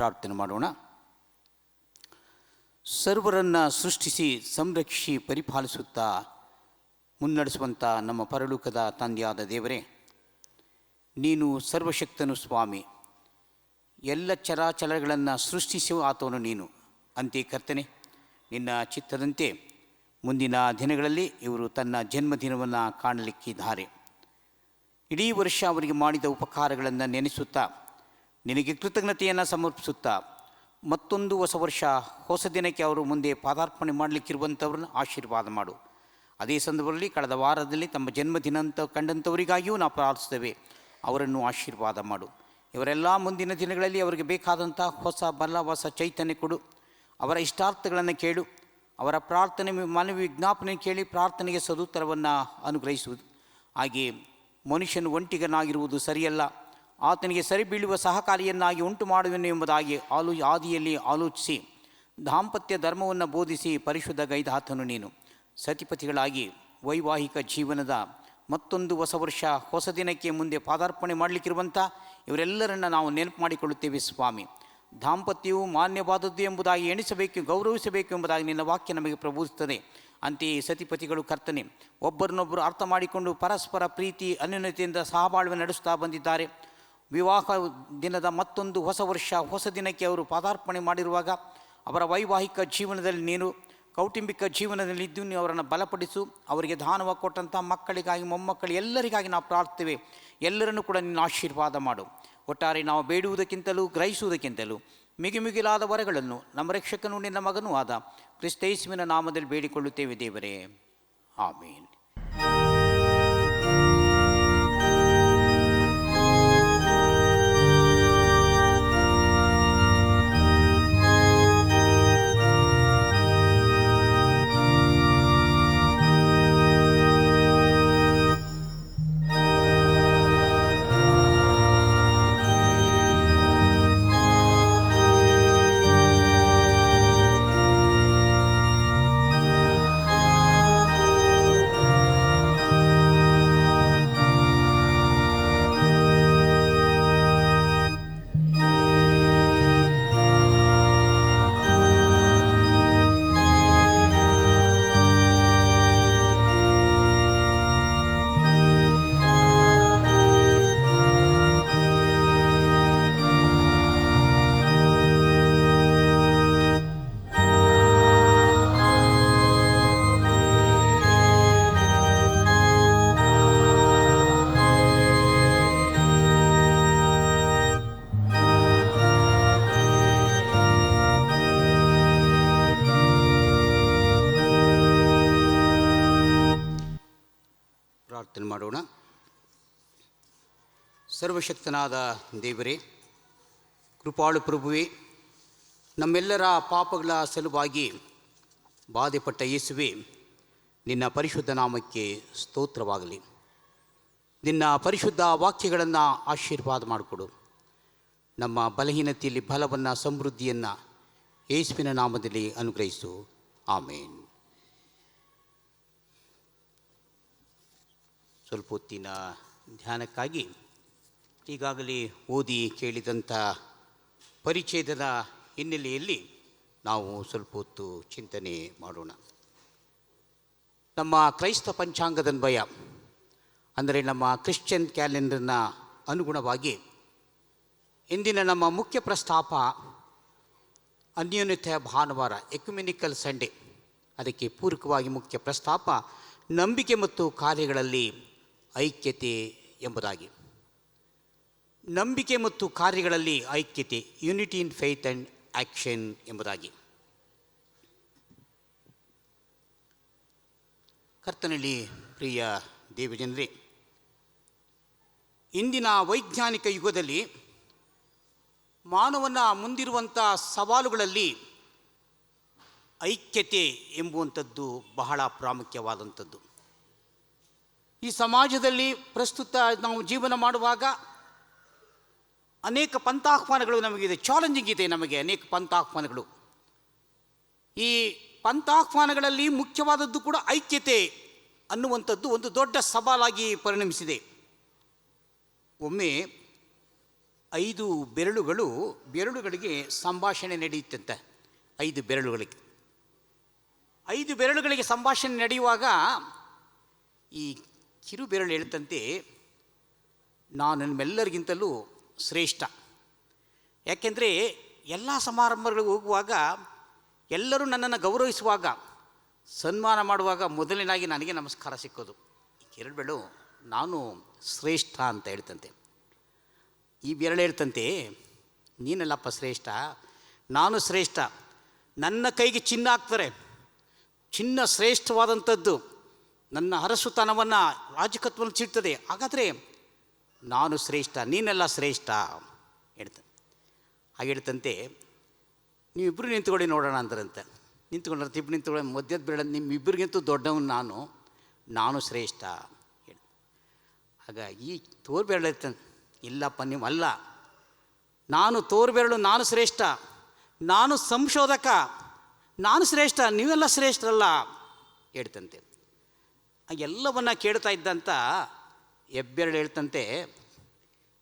ಪ್ರಾರ್ಥನೆ ಮಾಡೋಣ. ಸರ್ವರನ್ನು ಸೃಷ್ಟಿಸಿ ಸಂರಕ್ಷಿಸಿ ಪರಿಪಾಲಿಸುತ್ತಾ ಮುನ್ನಡೆಸುವಂಥ ನಮ್ಮ ಪರಲೋಕದ ತಂದೆಯಾದ ದೇವರೇ, ನೀನು ಸರ್ವಶಕ್ತನು ಸ್ವಾಮಿ. ಎಲ್ಲ ಚರಾಚರಗಳನ್ನು ಸೃಷ್ಟಿಸುವ ಆತವನು ನೀನು. ಅಂತೆ ಕರ್ತನೆ, ನಿನ್ನ ಚಿತ್ತದಂತೆ ಮುಂದಿನ ದಿನಗಳಲ್ಲಿ ಇವರು ತನ್ನ ಜನ್ಮದಿನವನ್ನು ಕಾಣಲಿಕ್ಕಿದ್ದಾರೆ. ಇಡೀ ವರ್ಷ ಅವರಿಗೆ ಮಾಡಿದ ಉಪಕಾರಗಳನ್ನು ನೆನೆಸುತ್ತಾ ನಿನಗೆ ಕೃತಜ್ಞತೆಯನ್ನು ಸಮರ್ಪಿಸುತ್ತಾ ಮತ್ತೊಂದು ಹೊಸ ವರ್ಷ ಹೊಸ ದಿನಕ್ಕೆ ಅವರು ಮುಂದೆ ಪಾದಾರ್ಪಣೆ ಮಾಡಲಿಕ್ಕಿರುವಂಥವ್ರನ್ನ ಆಶೀರ್ವಾದ ಮಾಡು. ಅದೇ ಸಂದರ್ಭದಲ್ಲಿ ಕಳೆದ ವಾರದಲ್ಲಿ ತಮ್ಮ ಜನ್ಮದಿನ ಅಂತ ಕಂಡಂಥವರಿಗಾಗಿಯೂ ನಾವು ಪ್ರಾರ್ಥಿಸ್ತೇವೆ, ಅವರನ್ನು ಆಶೀರ್ವಾದ ಮಾಡು. ಇವರೆಲ್ಲ ಮುಂದಿನ ದಿನಗಳಲ್ಲಿ ಅವರಿಗೆ ಬೇಕಾದಂಥ ಹೊಸ ಬಲ, ಹೊಸ ಚೈತನ್ಯ ಕೊಡು. ಅವರ ಇಷ್ಟಾರ್ಥಗಳನ್ನು ಕೇಳು. ಅವರ ಪ್ರಾರ್ಥನೆ, ಮನವಿ, ವಿಜ್ಞಾಪನೆ ಕೇಳಿ ಪ್ರಾರ್ಥನೆಗೆ ಸದುತ್ತರವನ್ನು ಅನುಗ್ರಹಿಸುವುದು. ಹಾಗೆ ಮನುಷ್ಯನು ಒಂಟಿಗನಾಗಿರುವುದು ಸರಿಯಲ್ಲ, ಆತನಿಗೆ ಸರಿ ಬೀಳುವ ಸಹಕಾರಿಯನ್ನಾಗಿ ಉಂಟು ಮಾಡುವೆನು ಎಂಬುದಾಗಿ ಆದಿಯಲ್ಲಿ ಆಲೋಚಿಸಿ ದಾಂಪತ್ಯ ಧರ್ಮವನ್ನು ಬೋಧಿಸಿ ಪರಿಶುದ್ಧ ಗೈದಾತನು ನೀನು. ಸತಿಪತಿಗಳಾಗಿ ವೈವಾಹಿಕ ಜೀವನದ ಮತ್ತೊಂದು ಹೊಸ ವರ್ಷ ಹೊಸ ದಿನಕ್ಕೆ ಮುಂದೆ ಪಾದಾರ್ಪಣೆ ಮಾಡಲಿಕ್ಕಿರುವಂಥ ಇವರೆಲ್ಲರನ್ನು ನಾವು ನೆನಪು ಮಾಡಿಕೊಳ್ಳುತ್ತೇವೆ ಸ್ವಾಮಿ. ದಾಂಪತ್ಯವು ಮಾನ್ಯವಾದದ್ದು ಎಂಬುದಾಗಿ ಎಣಿಸಬೇಕು, ಗೌರವಿಸಬೇಕು ಎಂಬುದಾಗಿ ನಿನ್ನ ವಾಕ್ಯ ನಮಗೆ ಪ್ರಬೋಧಿಸುತ್ತದೆ. ಅಂತೆಯೇ ಸತಿಪತಿಗಳು ಕರ್ತನೆ ಒಬ್ಬರನ್ನೊಬ್ಬರು ಅರ್ಥ ಮಾಡಿಕೊಂಡು ಪರಸ್ಪರ ಪ್ರೀತಿ ಅನ್ಯೋನ್ಯತೆಯಿಂದ ಸಹಬಾಳ್ವೆ ನಡೆಸುತ್ತಾ ಬಂದಿದ್ದಾರೆ. ವಿವಾಹ ದಿನದ ಮತ್ತೊಂದು ಹೊಸ ವರ್ಷ ಹೊಸ ದಿನಕ್ಕೆ ಅವರು ಪಾದಾರ್ಪಣೆ ಮಾಡಿರುವಾಗ ಅವರ ವೈವಾಹಿಕ ಜೀವನದಲ್ಲಿ ನೀನು, ಕೌಟುಂಬಿಕ ಜೀವನದಲ್ಲಿದ್ದು ನೀವು ಅವರನ್ನು ಬಲಪಡಿಸು. ಅವರಿಗೆ ದಾನವಾಗಿ ಕೊಟ್ಟಂಥ ಮಕ್ಕಳಿಗಾಗಿ, ಮೊಮ್ಮಕ್ಕಳು ಎಲ್ಲರಿಗಾಗಿ ನಾವು ಪ್ರಾರ್ಥಿಸ್ತೇವೆ. ಎಲ್ಲರನ್ನೂ ಕೂಡ ನಿನ್ನ ಆಶೀರ್ವಾದ ಮಾಡು. ಒಟ್ಟಾರೆ ನಾವು ಬೇಡುವುದಕ್ಕಿಂತಲೂ ಗ್ರಹಿಸುವುದಕ್ಕಿಂತಲೂ ಮಿಗಿಲಾದ ವರಗಳನ್ನು ನಮ್ಮ ರಕ್ಷಕನೂ ನಿನ್ನ ಮಗನೂ ಆದ ಕ್ರಿಸ್ತೇಸುವಿನ ನಾಮದಲ್ಲಿ ಬೇಡಿಕೊಳ್ಳುತ್ತೇವೆ ದೇವರೇ, ಆಮೇನ್. ಪ್ರಾರ್ಥನೆ ಮಾಡೋಣ. ಸರ್ವಶಕ್ತನಾದ ದೇವರೇ, ಕೃಪಾಳು ಪ್ರಭುವೇ, ನಮ್ಮೆಲ್ಲರ ಪಾಪಗಳ ಸಲುವಾಗಿ ಬಾಧೆಪಟ್ಟ ಯೇಸುವೆ, ನಿನ್ನ ಪರಿಶುದ್ಧ ನಾಮಕ್ಕೆ ಸ್ತೋತ್ರವಾಗಲಿ. ನಿನ್ನ ಪರಿಶುದ್ಧ ವಾಕ್ಯಗಳನ್ನು ಆಶೀರ್ವಾದ ಮಾಡಿಕೊಡು. ನಮ್ಮ ಬಲಹೀನತೆಯಲ್ಲಿ ಬಲವನ್ನು, ಸಮೃದ್ಧಿಯನ್ನು ಯೇಸುವಿನ ನಾಮದಲ್ಲಿ ಅನುಗ್ರಹಿಸು. ಆಮೇನ್. ಸ್ವಲ್ಪ ಹೊತ್ತಿನ ಧ್ಯಾನಕ್ಕಾಗಿ ಈಗಾಗಲೇ ಓದಿ ಕೇಳಿದಂಥ ಪರಿಚ್ಛೇದದ ಹಿನ್ನೆಲೆಯಲ್ಲಿ ನಾವು ಸ್ವಲ್ಪ ಹೊತ್ತು ಚಿಂತನೆ ಮಾಡೋಣ. ನಮ್ಮ ಕ್ರೈಸ್ತ ಪಂಚಾಂಗದನ್ವಯ, ಅಂದರೆ ನಮ್ಮ ಕ್ರಿಶ್ಚಿಯನ್ ಕ್ಯಾಲೆಂಡರ್ನ ಅನುಗುಣವಾಗಿ ಇಂದಿನ ನಮ್ಮ ಮುಖ್ಯ ಪ್ರಸ್ತಾಪ ಅನ್ಯೋನ್ಯತೆಯ ಭಾನುವಾರ, ಎಕ್ಯುಮೆನಿಕಲ್ ಸಂಡೇ. ಅದಕ್ಕೆ ಪೂರಕವಾಗಿ ಮುಖ್ಯ ಪ್ರಸ್ತಾಪ ನಂಬಿಕೆ ಮತ್ತು ಕಾರ್ಯಗಳಲ್ಲಿ ಐಕ್ಯತೆ ಎಂಬುದಾಗಿ. ನಂಬಿಕೆ ಮತ್ತು ಕಾರ್ಯಗಳಲ್ಲಿ ಐಕ್ಯತೆ, unity in faith and action ಎಂಬುದಾಗಿ. ಕರ್ತನಲ್ಲಿ ಪ್ರಿಯ ದೇವಜನರೇ, ಇಂದಿನ ವೈಜ್ಞಾನಿಕ ಯುಗದಲ್ಲಿ ಮಾನವನ ಮುಂದಿರುವಂಥ ಸವಾಲುಗಳಲ್ಲಿ ಐಕ್ಯತೆ ಎಂಬುವಂಥದ್ದು ಬಹಳ ಪ್ರಾಮುಖ್ಯವಾದಂಥದ್ದು. ಈ ಸಮಾಜದಲ್ಲಿ ಪ್ರಸ್ತುತ ನಾವು ಜೀವನ ಮಾಡುವಾಗ ಅನೇಕ ಪಂಥಾಹ್ವಾನಗಳು ನಮಗಿದೆ, ಚಾಲೆಂಜಿಂಗ್ ಇದೆ ನಮಗೆ ಅನೇಕ ಪಂಥಾಹ್ವಾನಗಳು. ಈ ಪಂಥಾಹ್ವಾನಗಳಲ್ಲಿ ಮುಖ್ಯವಾದದ್ದು ಕೂಡ ಐಕ್ಯತೆ ಅನ್ನುವಂಥದ್ದು ಒಂದು ದೊಡ್ಡ ಸವಾಲಾಗಿ ಪರಿಣಮಿಸಿದೆ. ಒಮ್ಮೆ 5 ಬೆರಳುಗಳಿಗೆ ಸಂಭಾಷಣೆ ನಡೆಯುತ್ತಂತೆ. 5 ಬೆರಳುಗಳಿಗೆ 5 ಬೆರಳುಗಳಿಗೆ ಸಂಭಾಷಣೆ ನಡೆಯುವಾಗ ಈ ಕಿರು ಬೆರಳು ಹೇಳ್ತಂತೆ, ನಾನು ನಿಮ್ಮೆಲ್ಲರಿಗಿಂತಲೂ ಶ್ರೇಷ್ಠ. ಯಾಕೆಂದರೆ ಎಲ್ಲ ಸಮಾರಂಭಗಳಿಗೆ ಹೋಗುವಾಗ ಎಲ್ಲರೂ ನನ್ನನ್ನು ಗೌರವಿಸುವಾಗ, ಸನ್ಮಾನ ಮಾಡುವಾಗ ಮೊದಲನೇದಾಗಿ ನನಗೆ ನಮಸ್ಕಾರ ಸಿಕ್ಕೋದು. ಈ ಕಿರು ಬೆರಳು ನಾನು ಶ್ರೇಷ್ಠ ಅಂತ ಹೇಳ್ತಂತೆ. ಈ ಬೆರಳು ಹೇಳ್ತಂತೆ, ನೀನಲ್ಲಪ್ಪ ಶ್ರೇಷ್ಠ, ನಾನು ಶ್ರೇಷ್ಠ. ನನ್ನ ಕೈಗೆ ಚಿನ್ನ ಹಾಕ್ತಾರೆ, ಚಿನ್ನ ಶ್ರೇಷ್ಠವಾದಂಥದ್ದು, ನನ್ನ ಅರಸುತನವನ್ನು ರಾಜಕತ್ವವನ್ನು ಚಿಡ್ತದೆ. ಹಾಗಾದರೆ ನಾನು ಶ್ರೇಷ್ಠ, ನೀನೆಲ್ಲ ಶ್ರೇಷ್ಠ ಹೇಳ್ತಾನೆ. ಹಾಗೆ ಹೇಳ್ತಂತೆ, ನೀವಿಬ್ಬರು ನಿಂತ್ಕೊಳ್ಳಿ ನೋಡೋಣ ಅಂತಾರಂತೆ. ನಿಂತ್ಕೊಂಡ್ರೆ ಇಬ್ಬರು ನಿಂತ್ಕೊಳ್ಳಿ, ಮಧ್ಯದ ಬೇಡ, ನಿಮ್ಮಿಬ್ಬರಿಗಿಂತೂ ದೊಡ್ಡವನು ನಾನು ಶ್ರೇಷ್ಠ ಹೇಳಿ. ಆಗ ಈ ತೋರ್ಬೆರಳು ಇರ್ತಾನೆ, ಇಲ್ಲಪ್ಪ ನೀವಲ್ಲ, ನಾನು ತೋರ್ಬೆರಳು, ನಾನು ಶ್ರೇಷ್ಠ, ನಾನು ಸಂಶೋಧಕ, ನಾನು ಶ್ರೇಷ್ಠ, ನೀವೆಲ್ಲ ಶ್ರೇಷ್ಠರಲ್ಲ ಹೇಳ್ತಂತೆ. ಎಲ್ಲವನ್ನ ಕೇಳ್ತಾ ಇದ್ದಂಥ ಹೆಬ್ಬೆರಳು ಹೇಳ್ತಂತೆ,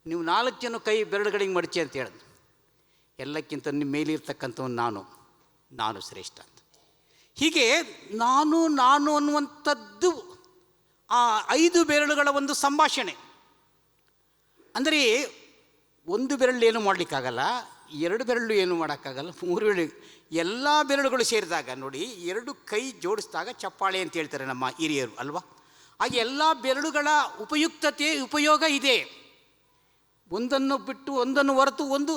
ನೀವು 4 ಜನ ಕೈ ಬೆರಳುಗಳಿಗೆ ಮಡಚಿ ಅಂತ ಹೇಳಿದ್ರು. ಎಲ್ಲಕ್ಕಿಂತ ನಿಮ್ಮ ಮೇಲಿರ್ತಕ್ಕಂಥವನು ನಾನು ಶ್ರೇಷ್ಠ ಅಂತ. ಹೀಗೆ ನಾನು ಅನ್ನುವಂಥದ್ದು ಆ 5 ಬೆರಳುಗಳ ಒಂದು ಸಂಭಾಷಣೆ. ಅಂದರೆ 1 ಬೆರಳು ಏನು ಮಾಡಲಿಕ್ಕಾಗಲ್ಲ, 2 ಬೆರಳು ಏನು ಮಾಡೋಕ್ಕಾಗಲ್ಲ, 3 ಬೆರಳು, ಎಲ್ಲ ಬೆರಳುಗಳು ಸೇರಿದಾಗ ನೋಡಿ, 2 ಕೈ ಜೋಡಿಸಿದಾಗ ಚಪ್ಪಾಳೆ ಅಂತ ಹೇಳ್ತಾರೆ ನಮ್ಮ ಹಿರಿಯರು ಅಲ್ವಾ. ಹಾಗೆ ಎಲ್ಲ ಬೆರಳುಗಳ ಉಪಯೋಗ ಇದೆ. ಒಂದನ್ನು ಬಿಟ್ಟು ಒಂದನ್ನು ಹೊರತು ಒಂದು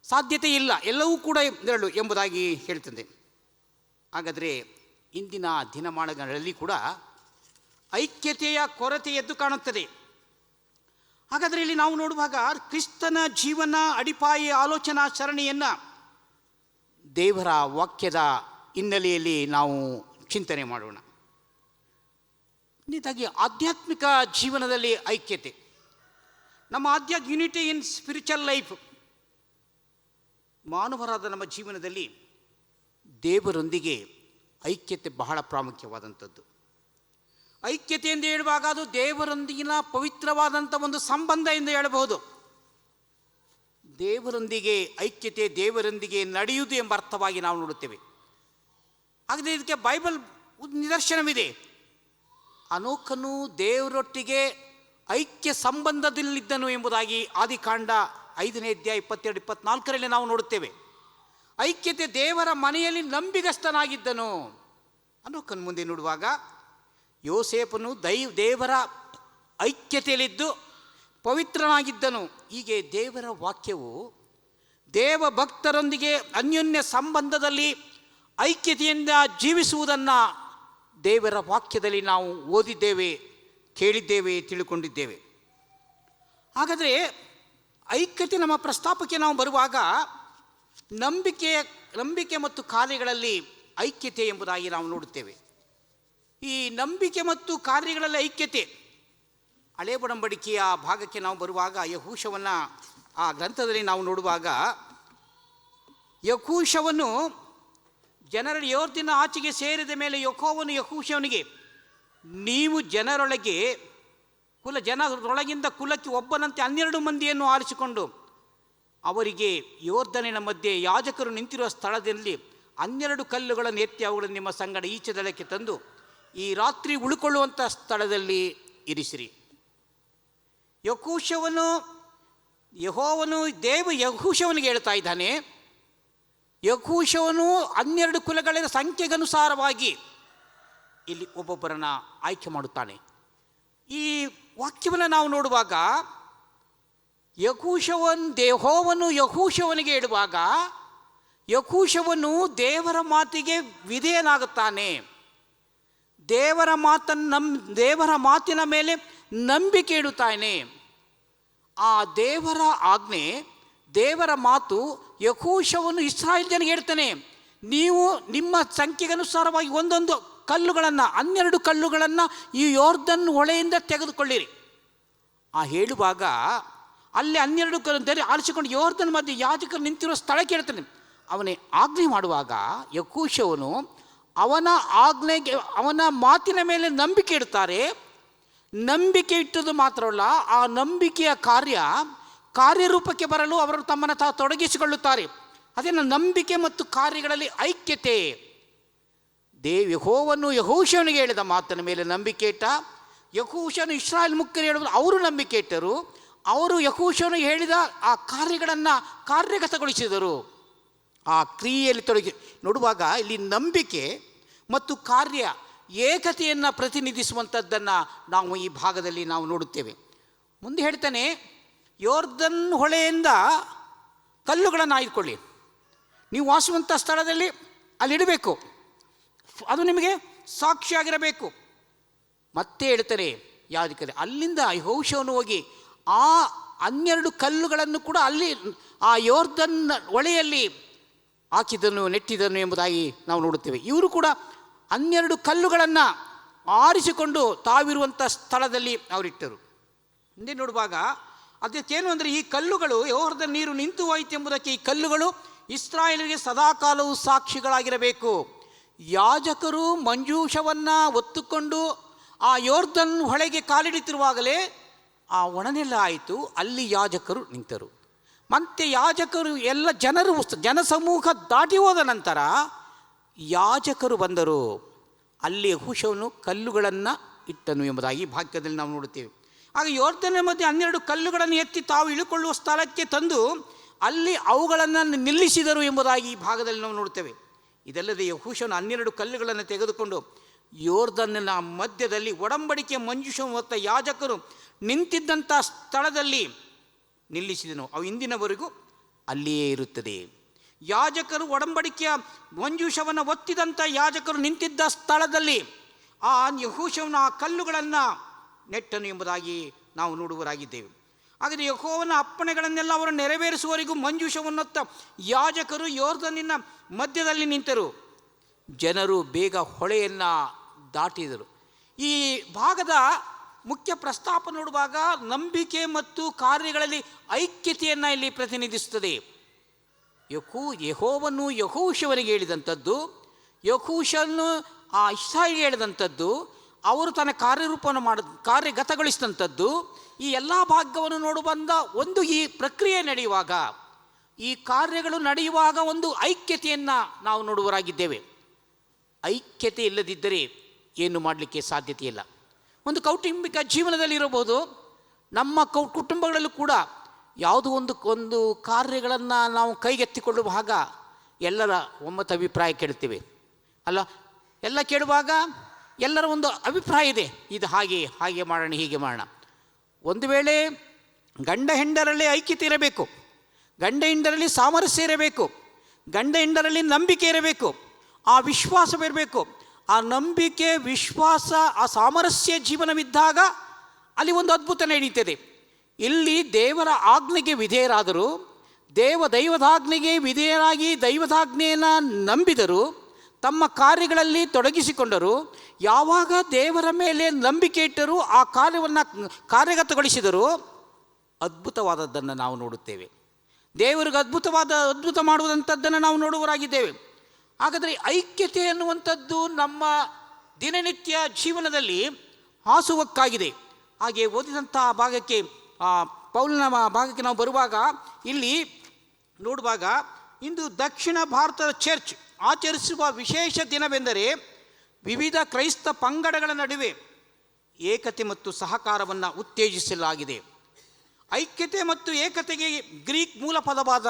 ಸಾಧ್ಯತೆ ಇಲ್ಲ, ಎಲ್ಲವೂ ಕೂಡ ಬೆರಳು ಎಂಬುದಾಗಿ ಹೇಳ್ತದೆ. ಹಾಗಾದರೆ ಇಂದಿನ ದಿನಮಾನಗಳಲ್ಲಿ ಕೂಡ ಐಕ್ಯತೆಯ ಕೊರತೆ ಎದ್ದು ಕಾಣುತ್ತದೆ. ಹಾಗಾದರೆ ಇಲ್ಲಿ ನಾವು ನೋಡುವಾಗ ಕ್ರಿಸ್ತನ ಜೀವನ ಅಡಿಪಾಯ ಆಲೋಚನಾ ಸರಣಿಯನ್ನು ದೇವರ ವಾಕ್ಯದ ಹಿನ್ನೆಲೆಯಲ್ಲಿ ನಾವು ಚಿಂತನೆ ಮಾಡೋಣ. ಇನ್ನಿದಾಗಿ ಆಧ್ಯಾತ್ಮಿಕ ಜೀವನದಲ್ಲಿ ಐಕ್ಯತೆ, ನಮ್ಮ ಯುನಿಟಿ ಇನ್ ಸ್ಪಿರಿಚುವಲ್ ಲೈಫ್. ಮಾನವರಾದ ನಮ್ಮ ಜೀವನದಲ್ಲಿ ದೇವರೊಂದಿಗೆ ಐಕ್ಯತೆ ಬಹಳ ಪ್ರಾಮುಖ್ಯವಾದಂಥದ್ದು. ಐಕ್ಯತೆ ಎಂದು ಹೇಳುವಾಗ ಅದು ದೇವರೊಂದಿಗಿನ ಪವಿತ್ರವಾದಂಥ ಒಂದು ಸಂಬಂಧ ಎಂದು ಹೇಳಬಹುದು. ದೇವರೊಂದಿಗೆ ಐಕ್ಯತೆ, ದೇವರೊಂದಿಗೆ ನಡೆಯುವುದು ಎಂಬ ಅರ್ಥವಾಗಿ ನಾವು ನೋಡುತ್ತೇವೆ. ಹಾಗಾದರೆ ಇದಕ್ಕೆ ಬೈಬಲ್ ನಿದರ್ಶನವಿದೆ. ಅನೋಕನು ದೇವರೊಟ್ಟಿಗೆ ಐಕ್ಯ ಸಂಬಂಧದಲ್ಲಿದ್ದನು ಎಂಬುದಾಗಿ ಆದಿಕಾಂಡ 5ನೇ ಅಧ್ಯಾಯ 22-24 ನಾವು ನೋಡುತ್ತೇವೆ. ಐಕ್ಯತೆ, ದೇವರ ಮನೆಯಲ್ಲಿ ನಂಬಿಗಸ್ತನಾಗಿದ್ದನು. ಅನೋಕನ ಮುಂದೆ ನೋಡುವಾಗ ಯೋಸೇಫನು ದೇವರ ಐಕ್ಯತೆಯಲ್ಲಿದ್ದು ಪವಿತ್ರನಾಗಿದ್ದನು. ಹೀಗೆ ದೇವರ ವಾಕ್ಯವು ದೇವ ಭಕ್ತರೊಂದಿಗೆ ಅನ್ಯೋನ್ಯ ಸಂಬಂಧದಲ್ಲಿ ಐಕ್ಯತೆಯಿಂದ ಜೀವಿಸುವುದನ್ನು ದೇವರ ವಾಕ್ಯದಲ್ಲಿ ನಾವು ಓದಿದ್ದೇವೆ, ಕೇಳಿದ್ದೇವೆ, ತಿಳ್ಕೊಂಡಿದ್ದೇವೆ. ಹಾಗಾದರೆ ಐಕ್ಯತೆ ನಮ್ಮ ಪ್ರಸ್ತಾಪಕ್ಕೆ ನಾವು ಬರುವಾಗ ನಂಬಿಕೆ ಮತ್ತು ಕಾರ್ಯಗಳಲ್ಲಿ ಐಕ್ಯತೆ ಎಂಬುದಾಗಿ ನಾವು ನೋಡುತ್ತೇವೆ. ಈ ನಂಬಿಕೆ ಮತ್ತು ಕಾರ್ಯಗಳಲ್ಲಿ ಐಕ್ಯತೆ, ಹಳೆ ಒಡಂಬಡಿಕೆಯ ಭಾಗಕ್ಕೆ ನಾವು ಬರುವಾಗ ಯಹೂಷವನ್ನು ಆ ಗ್ರಂಥದಲ್ಲಿ ನಾವು ನೋಡುವಾಗ, ಯಹೂಷವನ್ನು ಜನರ ಯೋರ್ದಿನ ಆಚೆಗೆ ಸೇರಿದ ಮೇಲೆ ಯೆಹೋವನು ಯಹೂಷವನಿಗೆ, ನೀವು ಜನರೊಳಗಿಂದ ಕುಲಕ್ಕೆ ಒಬ್ಬನಂತೆ 12 ಮಂದಿಯನ್ನು ಆರಿಸಿಕೊಂಡು ಅವರಿಗೆ ಯೋರ್ದನಿನ ಮಧ್ಯೆ ಯಾಜಕರು ನಿಂತಿರುವ ಸ್ಥಳದಲ್ಲಿ 12 ಕಲ್ಲುಗಳನ್ನು ಎತ್ತಿ ಅವುಗಳನ್ನು ನಿಮ್ಮ ಸಂಗಡ ಈಚೆ ದಳಕ್ಕೆ ತಂದು ಈ ರಾತ್ರಿ ಉಳ್ಕೊಳ್ಳುವಂಥ ಸ್ಥಳದಲ್ಲಿ ಇರಿಸಿರಿ. ಯಹೂಷವನಿಗೆ ಹೇಳ್ತಾ ಇದ್ದಾನೆ, ಯಹೂಷವನು 12 ಕುಲಗಳ ಸಂಖ್ಯೆಗನುಸಾರವಾಗಿ ಇಲ್ಲಿ ಒಬ್ಬೊಬ್ಬರನ್ನು ಆಯ್ಕೆ ಮಾಡುತ್ತಾನೆ. ಈ ವಾಕ್ಯವನ್ನು ನಾವು ನೋಡುವಾಗ ಯೆಹೋವನು ಯಹೂಷವನಿಗೆ ಹೇಳುವಾಗ ಯಹೂಷವನು ದೇವರ ಮಾತಿಗೆ ವಿಧೇಯನಾಗುತ್ತಾನೆ. ದೇವರ ಮಾತಿನ ಮೇಲೆ ನಂಬಿಕೆ ಇಡುತ್ತಾನೆ. ಆ ದೇವರ ಆಜ್ಞೆ, ದೇವರ ಮಾತು ಯಹೂಷವನು ಇಸ್ರಾಯೇಲ್ ಜನರಿಗೆ ಹೇಳ್ತಾನೆ, ನೀವು ನಿಮ್ಮ ಸಂಖ್ಯೆಗನುಸಾರವಾಗಿ ಒಂದೊಂದು ಕಲ್ಲುಗಳನ್ನು 12 ಕಲ್ಲುಗಳನ್ನು ಈ ಯೋರ್ದನ್ ಹೊಳೆಯಿಂದ ತೆಗೆದುಕೊಳ್ಳಿರಿ. ಆ ಹೇಳುವಾಗ ಅಲ್ಲಿ 12 ಕಲ್ಲು ಆರಿಸಿಕೊಂಡು ಯೋರ್ದನ್ ಮಧ್ಯೆ ಯಾಜಕರು ನಿಂತಿರುವ ಸ್ಥಳಕ್ಕೆ ಹೇಳ್ತಾನೆ. ಅವನೇ ಆಜ್ಞೆ ಮಾಡುವಾಗ ಯಹೂಷವನು ಅವನ ಮಾತಿನ ಮೇಲೆ ನಂಬಿಕೆ ಇಡ್ತಾರೆ. ನಂಬಿಕೆ ಇಟ್ಟದ್ದು ಮಾತ್ರವಲ್ಲ, ಆ ನಂಬಿಕೆಯ ಕಾರ್ಯ ಕಾರ್ಯರೂಪಕ್ಕೆ ಬರಲು ಅವರು ತಮ್ಮನ್ನು ತೊಡಗಿಸಿಕೊಳ್ಳುತ್ತಾರೆ. ಅದೇನು ನಂಬಿಕೆ ಮತ್ತು ಕಾರ್ಯಗಳಲ್ಲಿ ಐಕ್ಯತೆ. ಯೆಹೋವನು ಯೆಹೋಶುವನಿಗೆ ಹೇಳಿದ ಮಾತನ ಮೇಲೆ ನಂಬಿಕೆ ಇಟ್ಟ. ಯೆಹೋಶುವನು ಇಸ್ರಾಯೇಲ್ ಮುಖ್ಯರು ಹೇಳಿದ್ರು, ಅವರು ನಂಬಿಕೆ ಇಟ್ಟರು. ಅವರು ಯೆಹೋಶುವನು ಹೇಳಿದ ಆ ಕಾರ್ಯಗಳನ್ನು ಕಾರ್ಯಗತಗೊಳಿಸಿದರು. ಆ ಕ್ರಿಯೆಯಲ್ಲಿ ತೊಡಗಿ ನೋಡುವಾಗ ಇಲ್ಲಿ ನಂಬಿಕೆ ಮತ್ತು ಕಾರ್ಯ ಏಕತೆಯನ್ನು ಪ್ರತಿನಿಧಿಸುವಂಥದ್ದನ್ನು ನಾವು ಈ ಭಾಗದಲ್ಲಿ ನಾವು ನೋಡುತ್ತೇವೆ. ಮುಂದೆ ಹೇಳ್ತಾನೆ, ಯೋರ್ದನ್ ಹೊಳೆಯಿಂದ ಕಲ್ಲುಗಳನ್ನು ಆಯ್ದುಕೊಳ್ಳಿ, ನೀವು ವಾಸುವಂಥ ಸ್ಥಳದಲ್ಲಿ ಅಲ್ಲಿಡಬೇಕು, ಅದು ನಿಮಗೆ ಸಾಕ್ಷಿಯಾಗಿರಬೇಕು. ಮತ್ತೆ ಹೇಳ್ತಾರೆ ಯಾಜಕರೇ, ಅಲ್ಲಿಂದ ಯೆಹೋಶುವನು ಹೋಗಿ ಆ 12 ಕಲ್ಲುಗಳನ್ನು ಕೂಡ ಅಲ್ಲಿ ಆ ಯೋರ್ದನ್ ಹೊಳೆಯಲ್ಲಿ ಹಾಕಿದನು, ನೆಟ್ಟಿದನು ಎಂಬುದಾಗಿ ನಾವು ನೋಡುತ್ತೇವೆ. ಇವರು ಕೂಡ 12 ಕಲ್ಲುಗಳನ್ನು ಆರಿಸಿಕೊಂಡು ತಾವಿರುವಂಥ ಸ್ಥಳದಲ್ಲಿ ಅವರಿಟ್ಟರು. ಹಿಂದೆ ನೋಡುವಾಗ ಅದಕ್ಕೇನು ಅಂದರೆ, ಈ ಕಲ್ಲುಗಳು ಯೋರ್ದನ್ ನೀರು ನಿಂತು ಹೋಯಿತು ಎಂಬುದಕ್ಕೆ ಈ ಕಲ್ಲುಗಳು ಇಸ್ರಾಯೇಲರಿಗೆ ಸದಾಕಾಲವೂ ಸಾಕ್ಷಿಗಳಾಗಿರಬೇಕು. ಯಾಜಕರು ಮಂಜೂಷವನ್ನು ಹೊತ್ತುಕೊಂಡು ಆ ಯೋರ್ದನ್ ಹೊಳೆಗೆ ಕಾಲಿಡುತ್ತಿರುವಾಗಲೇ ಆ ಒಣನೆಲ್ಲ ಆಯಿತು, ಅಲ್ಲಿ ಯಾಜಕರು ನಿಂತರು. ಮತ್ತು ಯಾಜಕರು ಎಲ್ಲ ಜನಸಮೂಹ ದಾಟಿ ಹೋದ ನಂತರ ಯಾಜಕರು ಬಂದರು, ಅಲ್ಲಿ ಯೆಹೋಶುವನು ಕಲ್ಲುಗಳನ್ನು ಇಟ್ಟನು ಎಂಬುದಾಗಿ ಭಾಗ್ಯದಲ್ಲಿ ನಾವು ನೋಡುತ್ತೇವೆ. ಆಗ ಯೋರ್ದನ್ ಮಧ್ಯೆ 12 ಕಲ್ಲುಗಳನ್ನು ಎತ್ತಿ ತಾವು ಇಳುಕೊಳ್ಳುವ ಸ್ಥಳಕ್ಕೆ ತಂದು ಅಲ್ಲಿ ಅವುಗಳನ್ನು ನಿಲ್ಲಿಸಿದರು ಎಂಬುದಾಗಿ ಈ ಭಾಗದಲ್ಲಿ ನಾವು ನೋಡುತ್ತೇವೆ. ಇದಲ್ಲದೆ ಯೆಹೋಶುವನು 12 ಕಲ್ಲುಗಳನ್ನು ತೆಗೆದುಕೊಂಡು ಯೋರ್ದನ್ನ ಮಧ್ಯದಲ್ಲಿ ಒಡಂಬಡಿಕೆ ಮಂಜೂಷ ಹೊತ್ತ ಯಾಜಕರು ನಿಂತಿದ್ದಂಥ ಸ್ಥಳದಲ್ಲಿ ನಿಲ್ಲಿಸಿದನು. ಅವು ಇಂದಿನವರೆಗೂ ಅಲ್ಲಿಯೇ ಇರುತ್ತದೆ. ಯಾಜಕರು ಒಡಂಬಡಿಕೆಯ ಮಂಜೂಷವನ್ನು ಒತ್ತಿದಂಥ ಯಾಜಕರು ನಿಂತಿದ್ದ ಸ್ಥಳದಲ್ಲಿ ಆ ಯೆಹೋಶುವನು ಆ ಕಲ್ಲುಗಳನ್ನು ನೆಟ್ಟನು ಎಂಬುದಾಗಿ ನಾವು ನೋಡುವರಾಗಿದ್ದೇವೆ. ಹಾಗಾದರೆ ಯೆಹೋವನ ಅಪ್ಪಣೆಗಳನ್ನೆಲ್ಲ ಅವರು ನೆರವೇರಿಸುವವರೆಗೂ ಮಂಜೂಷವನ್ನೊತ್ತ ಯಾಜಕರು ಯೋರ್ದನಿನ ಮಧ್ಯದಲ್ಲಿ ನಿಂತರು. ಜನರು ಬೇಗ ಹೊಳೆಯನ್ನು ದಾಟಿದರು. ಈ ಭಾಗದ ಮುಖ್ಯ ಪ್ರಸ್ತಾಪ ನೋಡುವಾಗ ನಂಬಿಕೆ ಮತ್ತು ಕಾರ್ಯಗಳಲ್ಲಿ ಐಕ್ಯತೆಯನ್ನು ಇಲ್ಲಿ ಪ್ರತಿನಿಧಿಸುತ್ತದೆ. ಯೆಹೋವನು ಯೆಹೋಶುವನಿಗೆ ಹೇಳಿದಂಥದ್ದು, ಯೆಹೋಶುವನು ಆ ಇಸ್ರಾಯೇಲಿಗೆ ಹೇಳಿದಂಥದ್ದು, ಅವರು ತನ್ನ ಕಾರ್ಯರೂಪವನ್ನು ಕಾರ್ಯಗತಗೊಳಿಸಿದಂಥದ್ದು, ಈ ಎಲ್ಲ ಭಾಗ್ಯವನ್ನು ನೋಡುವಂಥ ಒಂದು ಈ ಪ್ರಕ್ರಿಯೆ ನಡೆಯುವಾಗ, ಈ ಕಾರ್ಯಗಳು ನಡೆಯುವಾಗ ಒಂದು ಐಕ್ಯತೆಯನ್ನು ನಾವು ನೋಡುವರಾಗಿದ್ದೇವೆ. ಐಕ್ಯತೆ ಇಲ್ಲದಿದ್ದರೆ ಏನು ಮಾಡಲಿಕ್ಕೆ ಸಾಧ್ಯತೆ ಇಲ್ಲ. ಒಂದು ಕೌಟುಂಬಿಕ ಜೀವನದಲ್ಲಿರಬಹುದು, ನಮ್ಮ ಕುಟುಂಬಗಳಲ್ಲೂ ಕೂಡ ಯಾವುದೋ ಒಂದು ಕಾರ್ಯಗಳನ್ನು ನಾವು ಕೈಗೆತ್ತಿಕೊಳ್ಳುವಾಗ ಎಲ್ಲರ ಒಮ್ಮತ ಅಭಿಪ್ರಾಯ ಕೇಳ್ತೇವೆ ಅಲ್ಲ. ಎಲ್ಲ ಕೇಳುವಾಗ ಎಲ್ಲರ ಒಂದು ಅಭಿಪ್ರಾಯ ಇದೆ, ಇದು ಹಾಗೆ ಮಾಡೋಣ, ಹೀಗೆ ಮಾಡೋಣ. ಒಂದು ವೇಳೆ ಗಂಡ ಹೆಂಡರಲ್ಲಿ ಐಕ್ಯತೆ ಇರಬೇಕು, ಗಂಡ ಹೆಂಡರಲ್ಲಿ ಸಾಮರಸ್ಯ ಇರಬೇಕು, ಗಂಡ ಹೆಂಡರಲ್ಲಿ ನಂಬಿಕೆ ಇರಬೇಕು, ಆ ವಿಶ್ವಾಸವಿರಬೇಕು. ಆ ನಂಬಿಕೆ, ವಿಶ್ವಾಸ, ಆ ಸಾಮರಸ್ಯ ಜೀವನವಿದ್ದಾಗ ಅಲ್ಲಿ ಒಂದು ಅದ್ಭುತ ನಡೀತದೆ. ಇಲ್ಲಿ ದೇವರ ಆಜ್ಞೆಗೆ ವಿಧೇಯರಾದರು, ದೈವದಾಜ್ಞೆಗೆ ವಿಧೇಯರಾಗಿ ದೈವದಾಜ್ಞೆಯನ್ನು ನಂಬಿದರು, ತಮ್ಮ ಕಾರ್ಯಗಳಲ್ಲಿ ತೊಡಗಿಸಿಕೊಂಡರು. ಯಾವಾಗ ದೇವರ ಮೇಲೆ ನಂಬಿಕೆ ಇಟ್ಟರು, ಆ ಕಾರ್ಯವನ್ನು ಕಾರ್ಯಗತಗೊಳಿಸಿದರು, ಅದ್ಭುತವಾದದ್ದನ್ನು ನಾವು ನೋಡುತ್ತೇವೆ. ದೇವರಿಗೆ ಅದ್ಭುತ ಮಾಡುವಂಥದ್ದನ್ನು ನಾವು ನೋಡುವರಾಗಿದ್ದೇವೆ. ಹಾಗಾದರೆ ಐಕ್ಯತೆ ಅನ್ನುವಂಥದ್ದು ನಮ್ಮ ದಿನನಿತ್ಯ ಜೀವನದಲ್ಲಿ ಹಾಸುವಕ್ಕಾಗಿದೆ. ಹಾಗೆ ಓದಿದಂಥ ಭಾಗಕ್ಕೆ ಪೌಲನ ಭಾಗಕ್ಕೆ ನಾವು ಬರುವಾಗ ಇಲ್ಲಿ ನೋಡುವಾಗ, ಇಂದು ದಕ್ಷಿಣ ಭಾರತದ ಚರ್ಚ್ ಆಚರಿಸುವ ವಿಶೇಷ ದಿನವೆಂದರೆ ವಿವಿಧ ಕ್ರೈಸ್ತ ಪಂಗಡಗಳ ನಡುವೆ ಏಕತೆ ಮತ್ತು ಸಹಕಾರವನ್ನು ಉತ್ತೇಜಿಸಲಾಗಿದೆ. ಐಕ್ಯತೆ ಮತ್ತು ಏಕತೆಗೆ ಗ್ರೀಕ್ ಮೂಲ ಪದವಾದ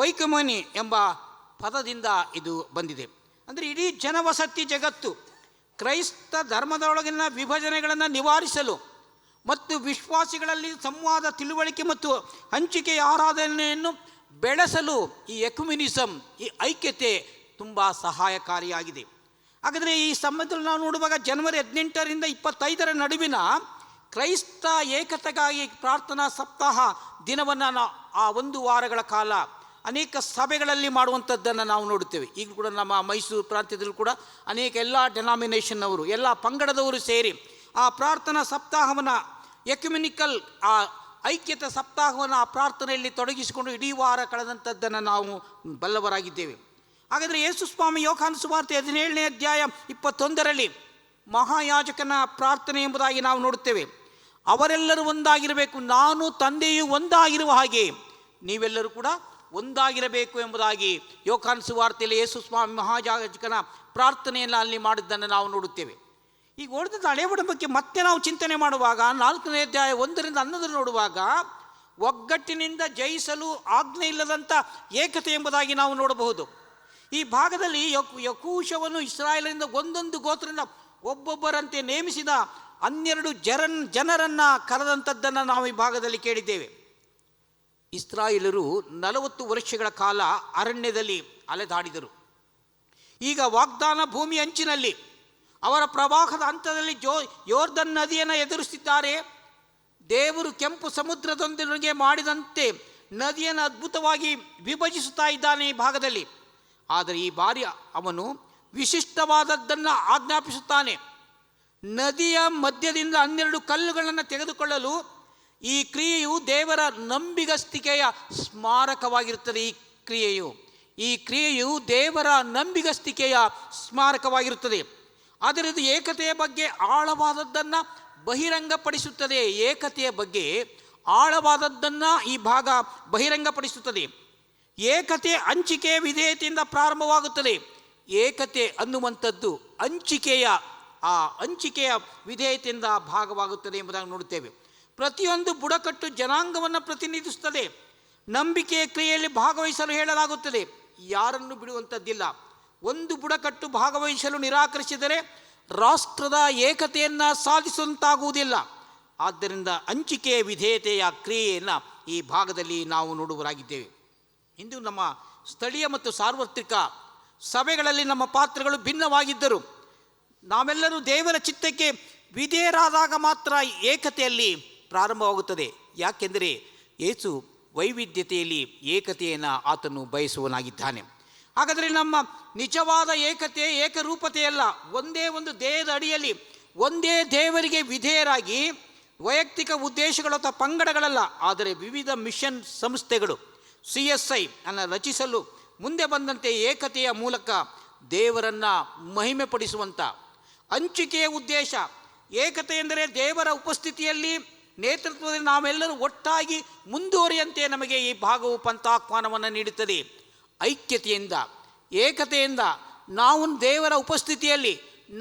ಓಯ್ಕಮನಿ ಎಂಬ ಪದದಿಂದ ಇದು ಬಂದಿದೆ. ಅಂದರೆ ಇಡೀ ಜನವಸತಿ ಜಗತ್ತು ಕ್ರೈಸ್ತ ಧರ್ಮದೊಳಗಿನ ವಿಭಜನೆಗಳನ್ನು ನಿವಾರಿಸಲು ಮತ್ತು ವಿಶ್ವಾಸಿಗಳಲ್ಲಿ ಸಂವಾದ, ತಿಳುವಳಿಕೆ ಮತ್ತು ಹಂಚಿಕೆಯ ಆರಾಧನೆಯನ್ನು ಬೆಳೆಸಲು ಈ ಎಕ್ಯುಮಿನಿಸಮ್, ಈ ಐಕ್ಯತೆ ತುಂಬ ಸಹಾಯಕಾರಿಯಾಗಿದೆ. ಹಾಗಾದರೆ ಈ ಸಂಬಂಧದಲ್ಲಿ ನಾವು ನೋಡುವಾಗ ಜನವರಿ 18ರಿಂದ 25 ನಡುವಿನ ಕ್ರೈಸ್ತ ಏಕತೆಗಾಗಿ ಪ್ರಾರ್ಥನಾ ಸಪ್ತಾಹ ದಿನವನ್ನು ಆ 1 ವಾರಗಳ ಕಾಲ ಅನೇಕ ಸಭೆಗಳಲ್ಲಿ ಮಾಡುವಂಥದ್ದನ್ನು ನಾವು ನೋಡುತ್ತೇವೆ. ಈಗ ಕೂಡ ನಮ್ಮ ಮೈಸೂರು ಪ್ರಾಂತ್ಯದಲ್ಲೂ ಕೂಡ ಅನೇಕ ಎಲ್ಲ ಡೆನಾಮಿನೇಷನ್ನವರು, ಎಲ್ಲ ಪಂಗಡದವರು ಸೇರಿ ಆ ಪ್ರಾರ್ಥನಾ ಸಪ್ತಾಹವನ್ನು, ಎಕ್ಯುಮೆನಿಕಲ್ ಆ ಐಕ್ಯತೆ ಸಪ್ತಾಹವನ್ನು ಆ ಪ್ರಾರ್ಥನೆಯಲ್ಲಿ ತೊಡಗಿಸಿಕೊಂಡು ಇಡೀ ವಾರ ಕಳೆದಂಥದ್ದನ್ನು ನಾವು ಬಲ್ಲವರಾಗಿದ್ದೇವೆ. ಹಾಗಾದರೆ ಯೇಸು ಸ್ವಾಮಿ ಯೋಹಾನ ಸುವಾರ್ತೆ 17ನೇ ಅಧ್ಯಾಯ 21ರಲ್ಲಿ ಮಹಾಯಾಜಕನ ಪ್ರಾರ್ಥನೆ ಎಂಬುದಾಗಿ ನಾವು ನೋಡುತ್ತೇವೆ. ಅವರೆಲ್ಲರೂ ಒಂದಾಗಿರಬೇಕು, ನಾನು ತಂದೆಯು ಒಂದಾಗಿರುವ ಹಾಗೆ ನೀವೆಲ್ಲರೂ ಕೂಡ ಒಂದಾಗಿರಬೇಕು ಎಂಬುದಾಗಿ ಯೋಹಾನ ಸುವಾರ್ತೆಯಲ್ಲಿ ಯೇಸು ಸ್ವಾಮಿ ಮಹಾಯಾಜಕನ ಪ್ರಾರ್ಥನೆಯನ್ನು ಅಲ್ಲಿ ಮಾಡಿದ್ದನ್ನು ನಾವು ನೋಡುತ್ತೇವೆ. ಈಗ ಉಳಿದ ಹಳೆಯ ಒಡಂಬಡಿಕೆ ಮತ್ತೆ ನಾವು ಚಿಂತನೆ ಮಾಡುವಾಗ 4ನೇ ಅಧ್ಯಾಯ 1-11 ನೋಡುವಾಗ ಒಗ್ಗಟ್ಟಿನಿಂದ ಜಯಿಸಲು ಆಜ್ಞೆ ಇಲ್ಲದಂಥ ಏಕತೆ ಎಂಬುದಾಗಿ ನಾವು ನೋಡಬಹುದು. ಈ ಭಾಗದಲ್ಲಿ ಯಕೂಷವನ್ನು ಇಸ್ರಾಯೇಲಿನಿಂದ ಒಂದೊಂದು ಗೋತ್ರದಿಂದ ಒಬ್ಬೊಬ್ಬರಂತೆ ನೇಮಿಸಿದ 12 ಜನರನ್ನು ಕರೆದಂಥದ್ದನ್ನು ನಾವು ಈ ಭಾಗದಲ್ಲಿ ಕೇಳಿದ್ದೇವೆ. ಇಸ್ರಾಯೇಲರು 40 ವರ್ಷಗಳ ಕಾಲ ಅರಣ್ಯದಲ್ಲಿ ಅಲೆದಾಡಿದರು. ಈಗ ವಾಗ್ದಾನ ಭೂಮಿ ಅಂಚಿನಲ್ಲಿ ಅವರ ಪ್ರವಾಹದ ಹಂತದಲ್ಲಿ ಯೋರ್ದನ್ ನದಿಯನ್ನು ಎದುರಿಸುತ್ತಿದ್ದಾರೆ. ದೇವರು ಕೆಂಪು ಸಮುದ್ರದೊಂದಿಗೆ ಮಾಡಿದಂತೆ ನದಿಯನ್ನು ಅದ್ಭುತವಾಗಿ ವಿಭಜಿಸುತ್ತಾ ಇದ್ದಾನೆ ಈ ಭಾಗದಲ್ಲಿ. ಆದರೆ ಈ ಬಾರಿ ಅವನು ವಿಶಿಷ್ಟವಾದದ್ದನ್ನು ಆಜ್ಞಾಪಿಸುತ್ತಾನೆ. ನದಿಯ ಮಧ್ಯದಿಂದ 12 ಕಲ್ಲುಗಳನ್ನು ತೆಗೆದುಕೊಳ್ಳಲು ಈ ಕ್ರಿಯೆಯು ದೇವರ ನಂಬಿಗಸ್ತಿಕೆಯ ಸ್ಮಾರಕವಾಗಿರುತ್ತದೆ. ಈ ಕ್ರಿಯೆಯು ದೇವರ ನಂಬಿಗಸ್ತಿಕೆಯ ಸ್ಮಾರಕವಾಗಿರುತ್ತದೆ. ಆದರೆ ಇದು ಏಕತೆಯ ಬಗ್ಗೆ ಆಳವಾದದ್ದನ್ನು ಬಹಿರಂಗಪಡಿಸುತ್ತದೆ. ಏಕತೆಯ ಬಗ್ಗೆ ಆಳವಾದದ್ದನ್ನು ಈ ಭಾಗ ಬಹಿರಂಗಪಡಿಸುತ್ತದೆ. ಏಕತೆ ಹಂಚಿಕೆ ವಿಧೇಯತೆಯಿಂದ ಪ್ರಾರಂಭವಾಗುತ್ತದೆ. ಏಕತೆ ಅನ್ನುವಂಥದ್ದು ಹಂಚಿಕೆಯ ವಿಧೇಯತೆಯಿಂದ ಭಾಗವಾಗುತ್ತದೆ ಎಂಬುದಾಗಿ ನೋಡುತ್ತೇವೆ. ಪ್ರತಿಯೊಂದು ಬುಡಕಟ್ಟು ಜನಾಂಗವನ್ನು ಪ್ರತಿನಿಧಿಸುತ್ತದೆ. ನಂಬಿಕೆಯ ಕ್ರಿಯೆಯಲ್ಲಿ ಭಾಗವಹಿಸಲು ಹೇಳಲಾಗುತ್ತದೆ. ಯಾರನ್ನು ಬಿಡುವಂಥದ್ದಿಲ್ಲ. ಒಂದು ಬುಡಕಟ್ಟು ಭಾಗವಹಿಸಲು ನಿರಾಕರಿಸಿದರೆ ರಾಷ್ಟ್ರದ ಏಕತೆಯನ್ನು ಸಾಧಿಸುವಂತಾಗುವುದಿಲ್ಲ. ಆದ್ದರಿಂದ ಹಂಚಿಕೆಯ ವಿಧೇಯತೆಯ ಕ್ರಿಯೆಯನ್ನು ಈ ಭಾಗದಲ್ಲಿ ನಾವು ನೋಡುವರಾಗಿದ್ದೇವೆ. ಇಂದು ನಮ್ಮ ಸ್ಥಳೀಯ ಮತ್ತು ಸಾರ್ವತ್ರಿಕ ಸಭೆಗಳಲ್ಲಿ ನಮ್ಮ ಪಾತ್ರಗಳು ಭಿನ್ನವಾಗಿದ್ದರು. ನಾವೆಲ್ಲರೂ ದೇವರ ಚಿತ್ತಕ್ಕೆ ವಿಧೇಯರಾದಾಗ ಮಾತ್ರ ಏಕತೆಯಲ್ಲಿ ಪ್ರಾರಂಭವಾಗುತ್ತದೆ. ಯಾಕೆಂದರೆ ಯೇಸು ವೈವಿಧ್ಯತೆಯಲ್ಲಿ ಏಕತೆಯನ್ನು ಆತನು ಬಯಸುವನಾಗಿದ್ದಾನೆ. ಹಾಗಾದರೆ ನಮ್ಮ ನಿಜವಾದ ಏಕತೆ ಏಕರೂಪತೆಯಲ್ಲ. ಒಂದೇ ಒಂದು ದೇಹದ ಅಡಿಯಲ್ಲಿ ಒಂದೇ ದೇವರಿಗೆ ವಿಧೇಯರಾಗಿ ವೈಯಕ್ತಿಕ ಉದ್ದೇಶಗಳು ಅಥವಾ ಪಂಗಡಗಳಲ್ಲ, ಆದರೆ ವಿವಿಧ ಮಿಷನ್ ಸಂಸ್ಥೆಗಳು CSI ಅನ್ನು ರಚಿಸಲು ಮುಂದೆ ಬಂದಂತೆ ಏಕತೆಯ ಮೂಲಕ ದೇವರನ್ನು ಮಹಿಮೆಪಡಿಸುವಂಥ ಹಂಚಿಕೆಯ ಉದ್ದೇಶ. ಏಕತೆ ಎಂದರೆ ದೇವರ ಉಪಸ್ಥಿತಿಯಲ್ಲಿ ನೇತೃತ್ವದಲ್ಲಿ ನಾವೆಲ್ಲರೂ ಒಟ್ಟಾಗಿ ಮುಂದುವರಿಯಂತೆ ನಮಗೆ ಈ ಭಾಗವು ಪಂಥಾಹ್ವಾನವನ್ನು ನೀಡುತ್ತದೆ. ಐಕ್ಯತೆಯಿಂದ ಏಕತೆಯಿಂದ ನಾವು ದೇವರ ಉಪಸ್ಥಿತಿಯಲ್ಲಿ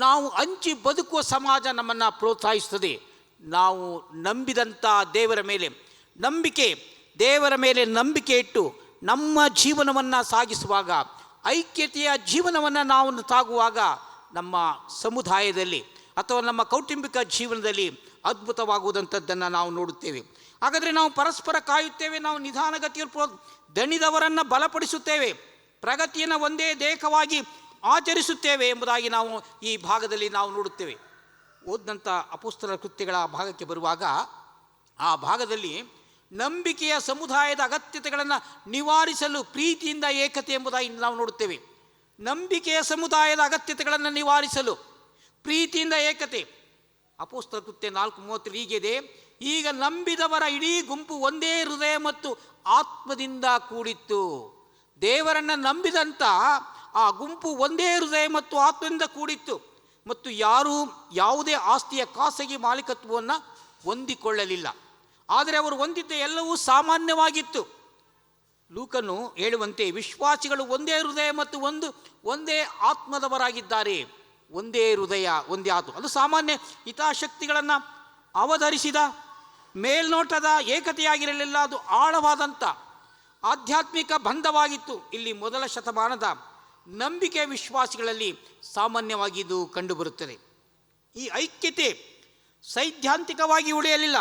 ನಾವು ಹಂಚಿ ಬದುಕುವ ಸಮಾಜ ನಮ್ಮನ್ನು ಪ್ರೋತ್ಸಾಹಿಸುತ್ತದೆ. ನಾವು ನಂಬಿದಂಥ ದೇವರ ಮೇಲೆ ನಂಬಿಕೆ ಇಟ್ಟು ನಮ್ಮ ಜೀವನವನ್ನು ಸಾಗಿಸುವಾಗ, ಐಕ್ಯತೆಯ ಜೀವನವನ್ನು ನಾವು ಸಾಗುವಾಗ ನಮ್ಮ ಸಮುದಾಯದಲ್ಲಿ ಅಥವಾ ನಮ್ಮ ಕೌಟುಂಬಿಕ ಜೀವನದಲ್ಲಿ ಅದ್ಭುತವಾಗುವುದಂಥದ್ದನ್ನು ನಾವು ನೋಡುತ್ತೇವೆ. ಹಾಗಾದರೆ ನಾವು ಪರಸ್ಪರ ಕಾಯುತ್ತೇವೆ. ನಾವು ನಿಧಾನಗತಿಯಲ್ಲಿ ದಣಿದವರನ್ನು ಬಲಪಡಿಸುತ್ತೇವೆ. ಪ್ರಗತಿಯನ್ನು ಒಂದೇ ದೇಹವಾಗಿ ಆಚರಿಸುತ್ತೇವೆ ಎಂಬುದಾಗಿ ನಾವು ಈ ಭಾಗದಲ್ಲಿ ನಾವು ನೋಡುತ್ತೇವೆ. ಓದಿದಂಥ ಅಪೊಸ್ತಲರ ಕೃತ್ಯಗಳ ಭಾಗಕ್ಕೆ ಬರುವಾಗ ಆ ಭಾಗದಲ್ಲಿ ನಂಬಿಕೆಯ ಸಮುದಾಯದ ಅಗತ್ಯತೆಗಳನ್ನು ನಿವಾರಿಸಲು ಪ್ರೀತಿಯಿಂದ ಏಕತೆ ಎಂಬುದಾಗಿ ನಾವು ನೋಡುತ್ತೇವೆ. ನಂಬಿಕೆಯ ಸಮುದಾಯದ ಅಗತ್ಯತೆಗಳನ್ನು ನಿವಾರಿಸಲು ಪ್ರೀತಿಯಿಂದ ಏಕತೆ. ಅಪೊಸ್ತಲರ ಕೃತ್ಯ 4:30 ಹೀಗಿದೆ: ಈಗ ನಂಬಿದವರ ಇಡೀ ಗುಂಪು ಒಂದೇ ಹೃದಯ ಮತ್ತು ಆತ್ಮದಿಂದ ಕೂಡಿತ್ತು. ದೇವರನ್ನು ನಂಬಿದಂಥ ಆ ಗುಂಪು ಒಂದೇ ಹೃದಯ ಮತ್ತು ಆತ್ಮದಿಂದ ಕೂಡಿತ್ತು ಮತ್ತು ಯಾರೂ ಯಾವುದೇ ಆಸ್ತಿಯ ಖಾಸಗಿ ಮಾಲೀಕತ್ವವನ್ನು ಹೊಂದಿಕೊಳ್ಳಲಿಲ್ಲ. ಆದರೆ ಅವರು ಹೊಂದಿದ್ದ ಎಲ್ಲವೂ ಸಾಮಾನ್ಯವಾಗಿತ್ತು. ಲೂಕನು ಹೇಳುವಂತೆ ವಿಶ್ವಾಸಿಗಳು ಒಂದೇ ಹೃದಯ ಮತ್ತು ಒಂದೇ ಆತ್ಮದವರಾಗಿದ್ದಾರೆ. ಒಂದೇ ಹೃದಯ, ಒಂದೇ ಆತ್ಮ. ಅದು ಸಾಮಾನ್ಯ ಹಿತಾಸಕ್ತಿಗಳನ್ನು ಅವತರಿಸಿದ ಮೇಲ್ನೋಟದ ಏಕತೆಯಾಗಿರಲಿಲ್ಲ. ಅದು ಆಳವಾದಂಥ ಆಧ್ಯಾತ್ಮಿಕ ಬಂಧವಾಗಿತ್ತು. ಇಲ್ಲಿ ಮೊದಲ ಶತಮಾನದ ನಂಬಿಕೆ ವಿಶ್ವಾಸಿಗಳಲ್ಲಿ ಸಾಮಾನ್ಯವಾಗಿ ಇದು ಕಂಡುಬರುತ್ತದೆ. ಈ ಐಕ್ಯತೆ ಸೈದ್ಧಾಂತಿಕವಾಗಿ ಉಳಿಯಲಿಲ್ಲ.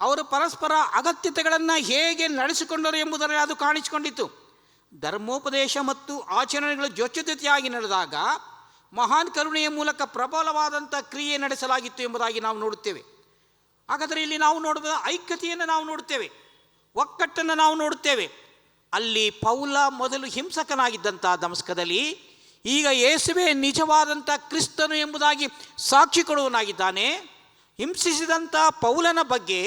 ಅವರು ಪರಸ್ಪರ ಅಗತ್ಯತೆಗಳನ್ನು ಹೇಗೆ ನಡೆಸಿಕೊಂಡರು ಎಂಬುದರಲ್ಲಿ ಅದು ಕಾಣಿಸಿಕೊಂಡಿತು. ಧರ್ಮೋಪದೇಶ ಮತ್ತು ಆಚರಣೆಗಳು ಜೊತೆಯಾಗಿ ನಡೆದಾಗ ಮಹಾನ್ ಕರುಣೆಯ ಮೂಲಕ ಪ್ರಬಲವಾದಂಥ ಕ್ರಿಯೆ ನಡೆಸಲಾಗಿತ್ತು ಎಂಬುದಾಗಿ ನಾವು ನೋಡುತ್ತೇವೆ. ಹಾಗಾದರೆ ಇಲ್ಲಿ ನಾವು ನೋಡುವ ಐಕ್ಯತೆಯನ್ನು ನಾವು ನೋಡುತ್ತೇವೆ, ಒಕ್ಕಟ್ಟನ್ನು ನಾವು ನೋಡುತ್ತೇವೆ. ಅಲ್ಲಿ ಪೌಲ ಮೊದಲು ಹಿಂಸಕನಾಗಿದ್ದಂಥ ದಮಸ್ಕದಲ್ಲಿ ಈಗ ಯೇಸುವೇ ನಿಜವಾದಂಥ ಕ್ರಿಸ್ತನು ಎಂಬುದಾಗಿ ಸಾಕ್ಷಿ ಕೊಡುವನಾಗಿದ್ದಾನೆ. ಹಿಂಸಿಸಿದಂಥ ಪೌಲನ ಬಗ್ಗೆ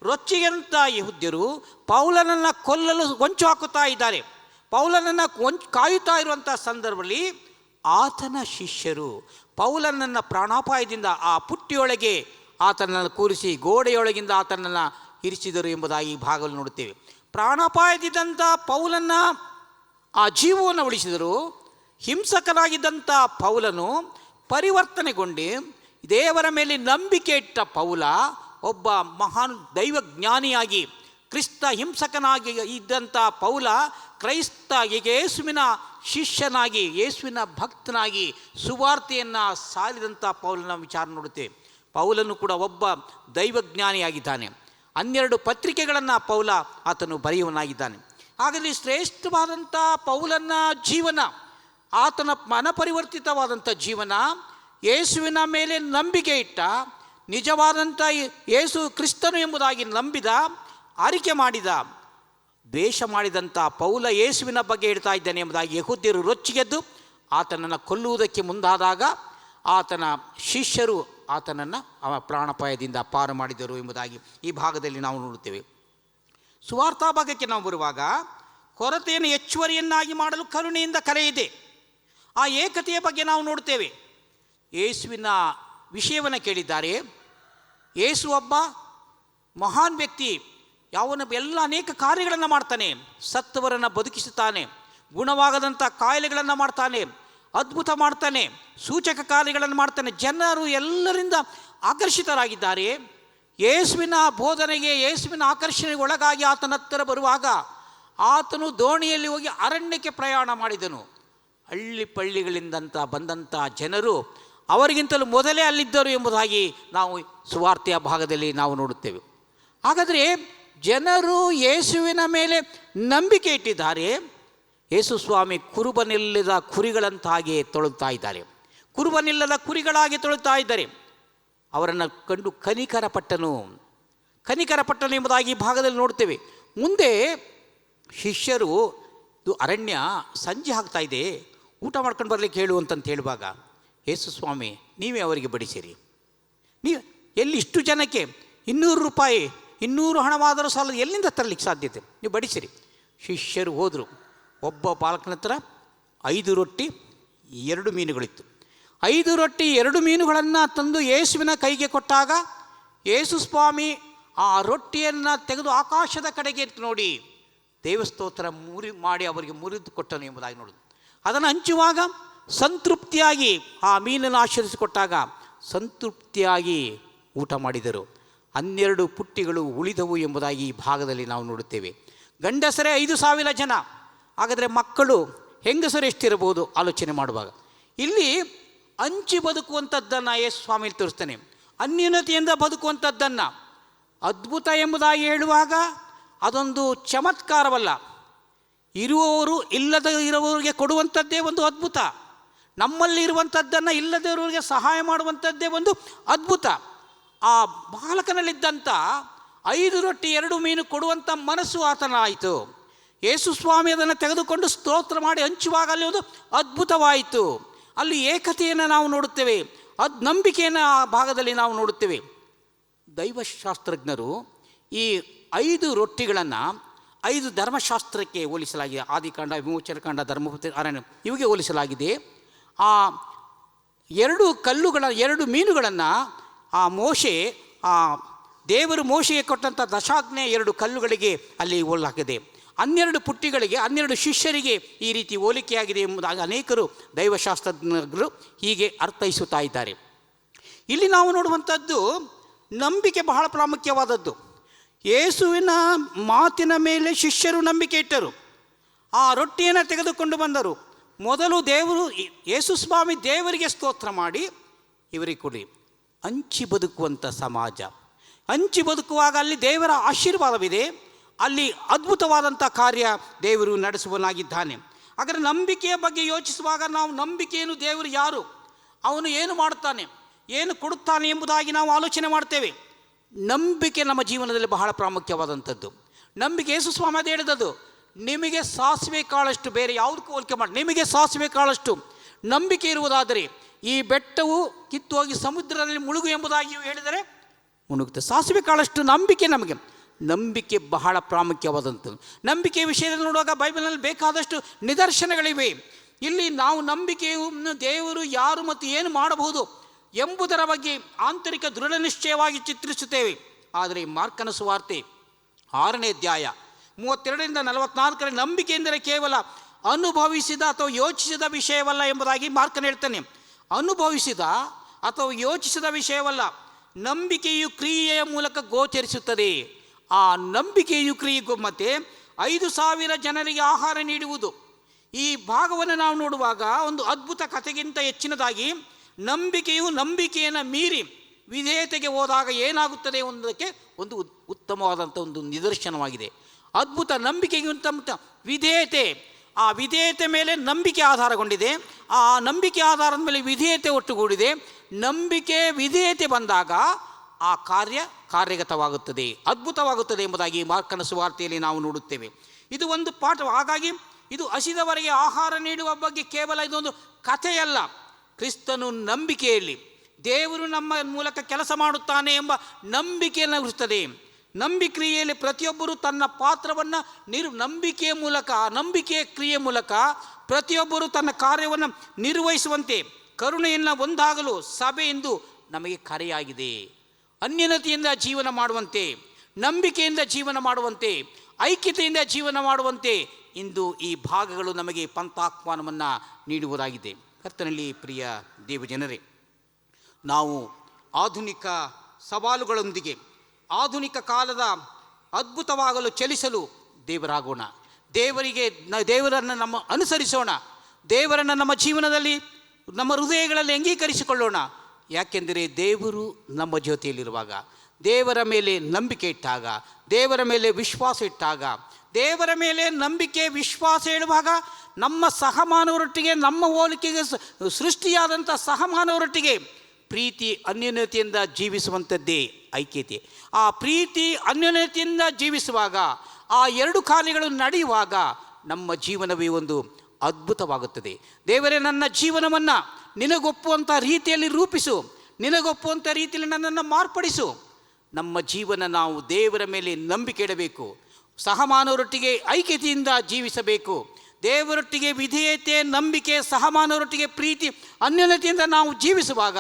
ರೊಚ್ಚಿಗೆಂಥ ಯೆಹೂದ್ಯರು ಪೌಲನನ್ನು ಕೊಲ್ಲಲು ಹೊಂಚು ಹಾಕುತ್ತಾ ಇದ್ದಾರೆ. ಪೌಲನನ್ನು ಕಾಯುತ್ತಾ ಇರುವಂಥ ಸಂದರ್ಭದಲ್ಲಿ ಆತನ ಶಿಷ್ಯರು ಪೌಲನನ್ನು ಪ್ರಾಣಾಪಾಯದಿಂದ ಆ ಪುಟ್ಟಿಯೊಳಗೆ ಆತನನ್ನು ಕೂರಿಸಿ ಗೋಡೆಯೊಳಗಿಂದ ಆತನನ್ನು ಇರಿಸಿದರು ಎಂಬುದಾಗಿ ಈ ಭಾಗದಲ್ಲಿ ನೋಡುತ್ತೇವೆ. ಪ್ರಾಣಾಪಾಯದಿದ್ದಂಥ ಪೌಲನ್ನ ಆ ಜೀವವನ್ನು ಉಳಿಸಿದರು. ಹಿಂಸಕನಾಗಿದ್ದಂಥ ಪೌಲನು ಪರಿವರ್ತನೆಗೊಂಡು ದೇವರ ಮೇಲೆ ನಂಬಿಕೆ ಇಟ್ಟ ಪೌಲ ಒಬ್ಬ ಮಹಾನ್ ದೈವಜ್ಞಾನಿಯಾಗಿ, ಕ್ರಿಸ್ತ ಹಿಂಸಕನಾಗಿ ಇದ್ದಂಥ ಪೌಲ ಕ್ರೈಸ್ತ ಯೇಸುವಿನ ಶಿಷ್ಯನಾಗಿ, ಯೇಸುವಿನ ಭಕ್ತನಾಗಿ ಸುವಾರ್ತೆಯನ್ನು ಸಾರಿದಂಥ ಪೌಲನ ವಿಚಾರ ನೋಡುತ್ತೇವೆ. ಪೌಲನು ಕೂಡ ಒಬ್ಬ ದೈವಜ್ಞಾನಿಯಾಗಿದ್ದಾನೆ. 12 ಪತ್ರಿಕೆಗಳನ್ನು ಪೌಲ ಆತನು ಬರೆಯುವನಾಗಿದ್ದಾನೆ. ಹಾಗಾದರೆ ಶ್ರೇಷ್ಠವಾದಂಥ ಪೌಲನ ಜೀವನ, ಆತನ ಮನಪರಿವರ್ತಿತವಾದಂಥ ಜೀವನ, ಯೇಸುವಿನ ಮೇಲೆ ನಂಬಿಕೆ ಇಟ್ಟ, ನಿಜವಾದಂಥ ಯೇಸು ಕ್ರಿಸ್ತನು ಎಂಬುದಾಗಿ ನಂಬಿದ, ಆರಿಕೆ ಮಾಡಿದ, ದ್ವೇಷ ಮಾಡಿದಂಥ ಪೌಲ ಯೇಸುವಿನ ಬಗ್ಗೆ ಹೇಳ್ತಾ ಇದ್ದಾನೆ ಎಂಬುದಾಗಿ ಯೆಹೂದ್ಯರು ರೊಚ್ಚಿಗೆದ್ದು ಆತನನ್ನು ಕೊಲ್ಲುವುದಕ್ಕೆ ಮುಂದಾದಾಗ ಆತನ ಶಿಷ್ಯರು ಆತನನ್ನು ಪ್ರಾಣಾಪಾಯದಿಂದ ಪಾರು ಮಾಡಿದರು ಎಂಬುದಾಗಿ ಈ ಭಾಗದಲ್ಲಿ ನಾವು ನೋಡುತ್ತೇವೆ. ಸುವಾರ್ತಾ ಭಾಗಕ್ಕೆ ನಾವು ಬರುವಾಗ ಕೊರತೆಯನ್ನು ಹೆಚ್ಚುವರಿಯನ್ನಾಗಿ ಮಾಡಲು ಕರುಣೆಯಿಂದ ಕರೆ ಇದೆ. ಆ ಏಕತೆಯ ಬಗ್ಗೆ ನಾವು ನೋಡುತ್ತೇವೆ. ಯೇಸುವಿನ ವಿಷಯವನ್ನು ಕೇಳಿದ್ದಾರೆ. ಯೇಸು ಒಬ್ಬ ಮಹಾನ್ ವ್ಯಕ್ತಿ, ಯಾವನ ಎಲ್ಲ ಅನೇಕ ಕಾರ್ಯಗಳನ್ನು ಮಾಡ್ತಾನೆ, ಸತ್ತವರನ್ನು ಬದುಕಿಸುತ್ತಾನೆ, ಗುಣವಾಗದಂಥ ಕಾಯಿಲೆಗಳನ್ನು ಮಾಡ್ತಾನೆ, ಅದ್ಭುತ ಮಾಡ್ತಾನೆ, ಸೂಚಕ ಕಾರ್ಯಗಳನ್ನು ಮಾಡ್ತಾನೆ. ಜನರು ಎಲ್ಲರಿಂದ ಆಕರ್ಷಿತರಾಗಿದ್ದಾರೆ. ಯೇಸುವಿನ ಬೋಧನೆಗೆ, ಯೇಸುವಿನ ಆಕರ್ಷಣೆಗೆ ಒಳಗಾಗಿ ಆತನ ಹತ್ತಿರ ಬರುವಾಗ ಆತನು ದೋಣಿಯಲ್ಲಿ ಹೋಗಿ ಅರಣ್ಯಕ್ಕೆ ಪ್ರಯಾಣ ಮಾಡಿದನು. ಹಳ್ಳಿ ಪಳ್ಳಿಗಳಿಂದಂಥ ಬಂದಂಥ ಜನರು ಅವರಿಗಿಂತಲೂ ಮೊದಲೇ ಅಲ್ಲಿದ್ದರು ಎಂಬುದಾಗಿ ನಾವು ಸುವಾರ್ತೆಯ ಭಾಗದಲ್ಲಿ ನಾವು ನೋಡುತ್ತೇವೆ. ಹಾಗಾದರೆ ಜನರು ಯೇಸುವಿನ ಮೇಲೆ ನಂಬಿಕೆ ಇಟ್ಟಿದ್ದಾರೆ. ಯೇಸು ಸ್ವಾಮಿ ಕುರುಬನಿಲ್ಲದ ಕುರಿಗಳಂತಾಗಿ ತೊಳುತ್ತಾ ಇದ್ದಾರೆ, ಕುರುಬನಿಲ್ಲದ ಕುರಿಗಳಾಗಿ ತೊಳುತ್ತಾ ಇದ್ದಾರೆ. ಅವರನ್ನು ಕಂಡು ಕನಿಕರಪಟ್ಟನು ಎಂಬುದಾಗಿ ಈ ಭಾಗದಲ್ಲಿ ನೋಡ್ತೇವೆ. ಮುಂದೆ ಶಿಷ್ಯರು ಇದು ಅರಣ್ಯ, ಸಂಜೆ ಆಗ್ತಾ ಇದೆ, ಊಟ ಮಾಡ್ಕೊಂಡು ಬರಲಿಕ್ಕೆ ಹೇಳು ಅಂತಂತ ಹೇಳುವಾಗ ಯೇಸು ಸ್ವಾಮಿ ನೀವೇ ಅವರಿಗೆ ಬಡಿಸಿರಿ. ನೀವು ಎಲ್ಲಿ ಇಷ್ಟು ಜನಕ್ಕೆ 200 ರೂಪಾಯಿ 200 ಹಣವಾದರೂ ಸಾಲ ಎಲ್ಲಿಂದ ತರಲಿಕ್ಕೆ ಸಾಧ್ಯತೆ, ನೀವು ಬಡಿಸಿರಿ. ಶಿಷ್ಯರು ಹೋದರು. ಒಬ್ಬ ಬಾಲಕನ ಹತ್ರ 5 ರೊಟ್ಟಿ 2 ಮೀನುಗಳಿತ್ತು. 5 ರೊಟ್ಟಿ 2 ಮೀನುಗಳನ್ನು ತಂದು ಯೇಸುವಿನ ಕೈಗೆ ಕೊಟ್ಟಾಗ ಯೇಸು ಸ್ವಾಮಿ ಆ ರೊಟ್ಟಿಯನ್ನು ತೆಗೆದು ಆಕಾಶದ ಕಡೆಗೆ ನೋಡಿ ದೇವಸ್ತೋತ್ರ ಮಾಡಿ ಅವರಿಗೆ ಮುರಿದು ಕೊಟ್ಟನು ಎಂಬುದಾಗಿ ನೋಡೋದು. ಅದನ್ನು ಹಂಚುವಾಗ ಸಂತೃಪ್ತಿಯಾಗಿ ಆ ಮೀನನ್ನು ಆಶೀರ್ವಿಸಿಕೊಟ್ಟಾಗ ಸಂತೃಪ್ತಿಯಾಗಿ ಊಟ ಮಾಡಿದರು. 12 ಪುಟ್ಟಿಗಳು ಉಳಿದವು ಎಂಬುದಾಗಿ ಈ ಭಾಗದಲ್ಲಿ ನಾವು ನೋಡುತ್ತೇವೆ. ಗಂಡಸರೇ 5,000 ಜನ. ಹಾಗಾದರೆ ಮಕ್ಕಳು ಹೆಂಗಸರು ಎಷ್ಟಿರಬಹುದು ಆಲೋಚನೆ ಮಾಡುವಾಗ ಇಲ್ಲಿ ಹಂಚಿ ಬದುಕುವಂಥದ್ದನ್ನು ಯೇಸು ಸ್ವಾಮಿ ತೋರಿಸ್ತಾನೆ. ಅನ್ಯೂನತೆಯಿಂದ ಬದುಕುವಂಥದ್ದನ್ನು ಅದ್ಭುತ ಎಂಬುದಾಗಿ ಹೇಳುವಾಗ ಅದೊಂದು ಚಮತ್ಕಾರವಲ್ಲ, ಇರುವವರು ಇಲ್ಲದ ಇರುವವರಿಗೆ ಕೊಡುವಂಥದ್ದೇ ಒಂದು ಅದ್ಭುತ. ನಮ್ಮಲ್ಲಿ ಇರುವಂಥದ್ದನ್ನು ಇಲ್ಲದವರಿಗೆ ಸಹಾಯ ಮಾಡುವಂಥದ್ದೇ ಒಂದು ಅದ್ಭುತ. ಆ ಬಾಲಕನಲ್ಲಿದ್ದಂಥ 5 ರೊಟ್ಟಿ 2 ಮೀನು ಕೊಡುವಂಥ ಮನಸ್ಸು ಆತನ ಆಯಿತು. ಯೇಸು ಸ್ವಾಮಿ ಅದನ್ನು ತೆಗೆದುಕೊಂಡು ಸ್ತೋತ್ರ ಮಾಡಿ ಹಂಚುವಾಗ ಅಲ್ಲಿ ಒಂದು ಅದ್ಭುತವಾಯಿತು. ಅಲ್ಲಿ ಏಕತೆಯನ್ನು ನಾವು ನೋಡುತ್ತೇವೆ, ನಂಬಿಕೆಯನ್ನು ಆ ಭಾಗದಲ್ಲಿ ನಾವು ನೋಡುತ್ತೇವೆ. ದೈವಶಾಸ್ತ್ರಜ್ಞರು ಈ 5 ರೊಟ್ಟಿಗಳನ್ನು 5 ಧರ್ಮಶಾಸ್ತ್ರಕ್ಕೆ ಹೋಲಿಸಲಾಗಿದೆ. ಆದಿಕಾಂಡ, ವಿಮೋಚನಕಾಂಡ, ಧರ್ಮಪುತ್ರ, ಅರಣ್ಯ ಇವಿಗೆ ಹೋಲಿಸಲಾಗಿದೆ. ಆ 2 ಮೀನುಗಳನ್ನು ಆ ಮೋಶೆ, ಆ ದೇವರು ಮೋಶೆಗೆ ಕೊಟ್ಟಂಥ ದಶಾಜ್ಞೆ 2 ಕಲ್ಲುಗಳಿಗೆ ಅಲ್ಲಿ ಹೋಲಾಗಿದೆ. 12 ಪುಟ್ಟಿಗಳಿಗೆ 12 ಶಿಷ್ಯರಿಗೆ ಈ ರೀತಿ ಹೋಲಿಕೆಯಾಗಿದೆ ಎಂಬುದಾಗಿ ಅನೇಕರು ದೈವಶಾಸ್ತ್ರಜ್ಞರು ಹೀಗೆ ಅರ್ಥೈಸುತ್ತಾ ಇದ್ದಾರೆ. ಇಲ್ಲಿ ನಾವು ನೋಡುವಂಥದ್ದು ನಂಬಿಕೆ ಬಹಳ ಪ್ರಾಮುಖ್ಯವಾದದ್ದು. ಯೇಸುವಿನ ಮಾತಿನ ಮೇಲೆ ಶಿಷ್ಯರು ನಂಬಿಕೆ ಇಟ್ಟರು. ಆ ರೊಟ್ಟಿಯನ್ನು ತೆಗೆದುಕೊಂಡು ಬಂದರು. ಮೊದಲು ಯೇಸು ಸ್ವಾಮಿ ದೇವರಿಗೆ ಸ್ತೋತ್ರ ಮಾಡಿ ಇವರಿಗೆ ಕೊಡಿ. ಹಂಚಿ ಬದುಕುವಂಥ ಸಮಾಜ, ಹಂಚಿ ಬದುಕುವಾಗ ಅಲ್ಲಿ ದೇವರ ಆಶೀರ್ವಾದವಿದೆ, ಅಲ್ಲಿ ಅದ್ಭುತವಾದಂಥ ಕಾರ್ಯ ದೇವರು ನಡೆಸುವನಾಗಿದ್ದಾನೆ. ಹಾಗಾದರೆ ನಂಬಿಕೆಯ ಬಗ್ಗೆ ಯೋಚಿಸುವಾಗ ನಾವು ನಂಬಿಕೆಯನ್ನು ದೇವರು ಯಾರು, ಅವನು ಏನು ಮಾಡುತ್ತಾನೆ, ಏನು ಕೊಡುತ್ತಾನೆ ಎಂಬುದಾಗಿ ನಾವು ಆಲೋಚನೆ ಮಾಡ್ತೇವೆ. ನಂಬಿಕೆ ನಮ್ಮ ಜೀವನದಲ್ಲಿ ಬಹಳ ಪ್ರಾಮುಖ್ಯವಾದಂಥದ್ದು. ನಂಬಿಕೆ ಯೇಸು ಸ್ವಾಮಿ ಅದು ಹೇಳಿದದ್ದು, ನಿಮಗೆ ಸಾಸಿವೆ ಕಾಳಷ್ಟು, ಬೇರೆ ಯಾವುದಕ್ಕೂ ಹೋಲಿಕೆ ಮಾಡಿ, ನಿಮಗೆ ಸಾಸಿವೆ ಕಾಳಷ್ಟು ನಂಬಿಕೆ ಇರುವುದಾದರೆ ಈ ಬೆಟ್ಟವು ಕಿತ್ತು ಹೋಗಿ ಸಮುದ್ರದಲ್ಲಿ ಮುಳುಗು ಎಂಬುದಾಗಿ ಹೇಳಿದರೆ ಮುಳುಗುತ್ತೆ. ಸಾಸಿವೆ ಕಾಳಷ್ಟು ನಂಬಿಕೆ ನಮಗೆ. ನಂಬಿಕೆ ಬಹಳ ಪ್ರಾಮುಖ್ಯವಾದಂಥದ್ದು. ನಂಬಿಕೆಯ ವಿಷಯದಲ್ಲಿ ನೋಡುವಾಗ ಬೈಬಲ್ನಲ್ಲಿ ಬೇಕಾದಷ್ಟು ನಿದರ್ಶನಗಳಿವೆ. ಇಲ್ಲಿ ನಾವು ನಂಬಿಕೆಯನ್ನು ದೇವರು ಯಾರು ಮತ್ತು ಏನು ಮಾಡಬಹುದು ಎಂಬುದರ ಬಗ್ಗೆ ಆಂತರಿಕ ದೃಢ ನಿಶ್ಚಯವಾಗಿ ಚಿತ್ರಿಸುತ್ತೇವೆ. ಆದರೆ ಮಾರ್ಕನ ಸುವಾರ್ತೆ 6ನೇ ಅಧ್ಯಾಯ 32ರಿಂದ 44 ನಂಬಿಕೆ ಎಂದರೆ ಕೇವಲ ಅನುಭವಿಸಿದ ಅಥವಾ ಯೋಚಿಸಿದ ವಿಷಯವಲ್ಲ ಎಂಬುದಾಗಿ ಮಾರ್ಕನ್ ಹೇಳ್ತಾನೆ. ಅನುಭವಿಸಿದ ಅಥವಾ ಯೋಚಿಸಿದ ವಿಷಯವಲ್ಲ, ನಂಬಿಕೆಯು ಕ್ರಿಯೆಯ ಮೂಲಕ ಗೋಚರಿಸುತ್ತದೆ. ಆ ನಂಬಿಕೆಯು ಕ್ರಿಯೆಗೂ ಮತ್ತೆ 5,000 ಜನರಿಗೆ ಆಹಾರ ನೀಡುವುದು. ಈ ಭಾಗವನ್ನು ನಾವು ನೋಡುವಾಗ ಒಂದು ಅದ್ಭುತ ಕಥೆಗಿಂತ ಹೆಚ್ಚಿನದಾಗಿ ನಂಬಿಕೆಯನ್ನು ಮೀರಿ ವಿಧೇಯತೆಗೆ ಹೋದಾಗ ಏನಾಗುತ್ತದೆ ಎಂಬುದಕ್ಕೆ ಒಂದು ಉತ್ತಮವಾದಂಥ ಒಂದು ನಿದರ್ಶನವಾಗಿದೆ. ಅದ್ಭುತ ನಂಬಿಕೆಗಿಂತ ವಿಧೇಯತೆ, ಆ ವಿಧೇಯತೆ ಮೇಲೆ ನಂಬಿಕೆ ಆಧಾರಗೊಂಡಿದೆ, ಆ ನಂಬಿಕೆ ಆಧಾರದ ಮೇಲೆ ವಿಧೇಯತೆ ಒಟ್ಟುಗೂಡಿದೆ. ನಂಬಿಕೆ ವಿಧೇಯತೆ ಬಂದಾಗ ಆ ಕಾರ್ಯಗತವಾಗುತ್ತದೆ, ಅದ್ಭುತವಾಗುತ್ತದೆ ಎಂಬುದಾಗಿ ಮಾರ್ಕನ ಸುವಾರ್ತೆಯಲ್ಲಿ ನಾವು ನೋಡುತ್ತೇವೆ. ಇದು ಒಂದು ಪಾಠ. ಹಾಗಾಗಿ ಇದು ಹಸಿದವರಿಗೆ ಆಹಾರ ನೀಡುವ ಬಗ್ಗೆ ಕೇವಲ ಇದೊಂದು ಕಥೆಯಲ್ಲ. ಕ್ರಿಸ್ತನು ನಂಬಿಕೆಯಲ್ಲಿ ದೇವರು ನಮ್ಮ ಮೂಲಕ ಕೆಲಸ ಮಾಡುತ್ತಾನೆ ಎಂಬ ನಂಬಿಕೆಯನ್ನು ಇರುತ್ತದೆ. ನಂಬಿಕೆಯಲ್ಲಿ ಪ್ರತಿಯೊಬ್ಬರು ತನ್ನ ಪಾತ್ರವನ್ನು ನಂಬಿಕೆಯ ಕ್ರಿಯೆ ಮೂಲಕ ಪ್ರತಿಯೊಬ್ಬರು ತನ್ನ ಕಾರ್ಯವನ್ನು ನಿರ್ವಹಿಸುವಂತೆ ಕರುಣೆಯನ್ನು ಒಂದಾಗಲು ಸಭೆಯೆಂದು ನಮಗೆ ಕರೆಯಾಗಿದೆ. ಅನ್ಯನತೆಯಿಂದ ಜೀವನ ಮಾಡುವಂತೆ, ನಂಬಿಕೆಯಿಂದ ಜೀವನ ಮಾಡುವಂತೆ, ಐಕ್ಯತೆಯಿಂದ ಜೀವನ ಮಾಡುವಂತೆ ಇಂದು ಈ ಭಾಗಗಳು ನಮಗೆ ಪಂಥಾಹ್ವಾನವನ್ನು ನೀಡುವುದಾಗಿದೆ. ಕರ್ತನಲ್ಲಿ ಪ್ರಿಯ ದೇವಜನರೇ, ನಾವು ಆಧುನಿಕ ಸವಾಲುಗಳೊಂದಿಗೆ ಆಧುನಿಕ ಕಾಲದ ಅದ್ಭುತವಾಗಲು ಚಲಿಸಲು ದೇವರಾಗೋಣ. ದೇವರನ್ನು ನಮ್ಮ ಅನುಸರಿಸೋಣ. ದೇವರನ್ನು ನಮ್ಮ ಜೀವನದಲ್ಲಿ ನಮ್ಮ ಹೃದಯಗಳಲ್ಲಿ ಅಂಗೀಕರಿಸಿಕೊಳ್ಳೋಣ. ಯಾಕೆಂದರೆ ದೇವರು ನಮ್ಮ ಜೊತೆಯಲ್ಲಿರುವಾಗ, ದೇವರ ಮೇಲೆ ನಂಬಿಕೆ ಇಟ್ಟಾಗ, ದೇವರ ಮೇಲೆ ವಿಶ್ವಾಸ ಇಟ್ಟಾಗ, ದೇವರ ಮೇಲೆ ನಂಬಿಕೆ ವಿಶ್ವಾಸ ಇಡುವಾಗ ನಮ್ಮ ಸಹಮಾನವರೊಟ್ಟಿಗೆ, ನಮ್ಮ ಹೋಲಿಕೆಗೆ ಸೃಷ್ಟಿಯಾದಂಥ ಸಹಮಾನವರೊಟ್ಟಿಗೆ ಪ್ರೀತಿ ಅನ್ಯೋನ್ಯತೆಯಿಂದ ಜೀವಿಸುವಂಥದ್ದೇ ಐಕ್ಯತೆ. ಆ ಪ್ರೀತಿ ಅನ್ಯೋನ್ಯತೆಯಿಂದ ಜೀವಿಸುವಾಗ, ಆ ಎರಡು ಕಾರ್ಯಗಳು ನಡೆಯುವಾಗ ನಮ್ಮ ಜೀವನವೇ ಒಂದು ಅದ್ಭುತವಾಗುತ್ತದೆ. ದೇವರೇ, ನನ್ನ ಜೀವನವನ್ನು ನಿನಗೊಪ್ಪುವಂಥ ರೀತಿಯಲ್ಲಿ ರೂಪಿಸು, ನಿನಗೊಪ್ಪುವಂಥ ರೀತಿಯಲ್ಲಿ ನನ್ನನ್ನು ಮಾರ್ಪಡಿಸು. ನಮ್ಮ ಜೀವನ ನಾವು ದೇವರ ಮೇಲೆ ನಂಬಿಕೆ ಇಡಬೇಕು, ಸಹಮಾನವರೊಟ್ಟಿಗೆ ಐಕ್ಯತೆಯಿಂದ ಜೀವಿಸಬೇಕು. ದೇವರೊಟ್ಟಿಗೆ ವಿಧೇಯತೆ, ನಂಬಿಕೆ, ಸಹಮಾನವರೊಟ್ಟಿಗೆ ಪ್ರೀತಿ ಅನ್ಯೋನ್ಯತೆಯಿಂದ ನಾವು ಜೀವಿಸುವಾಗ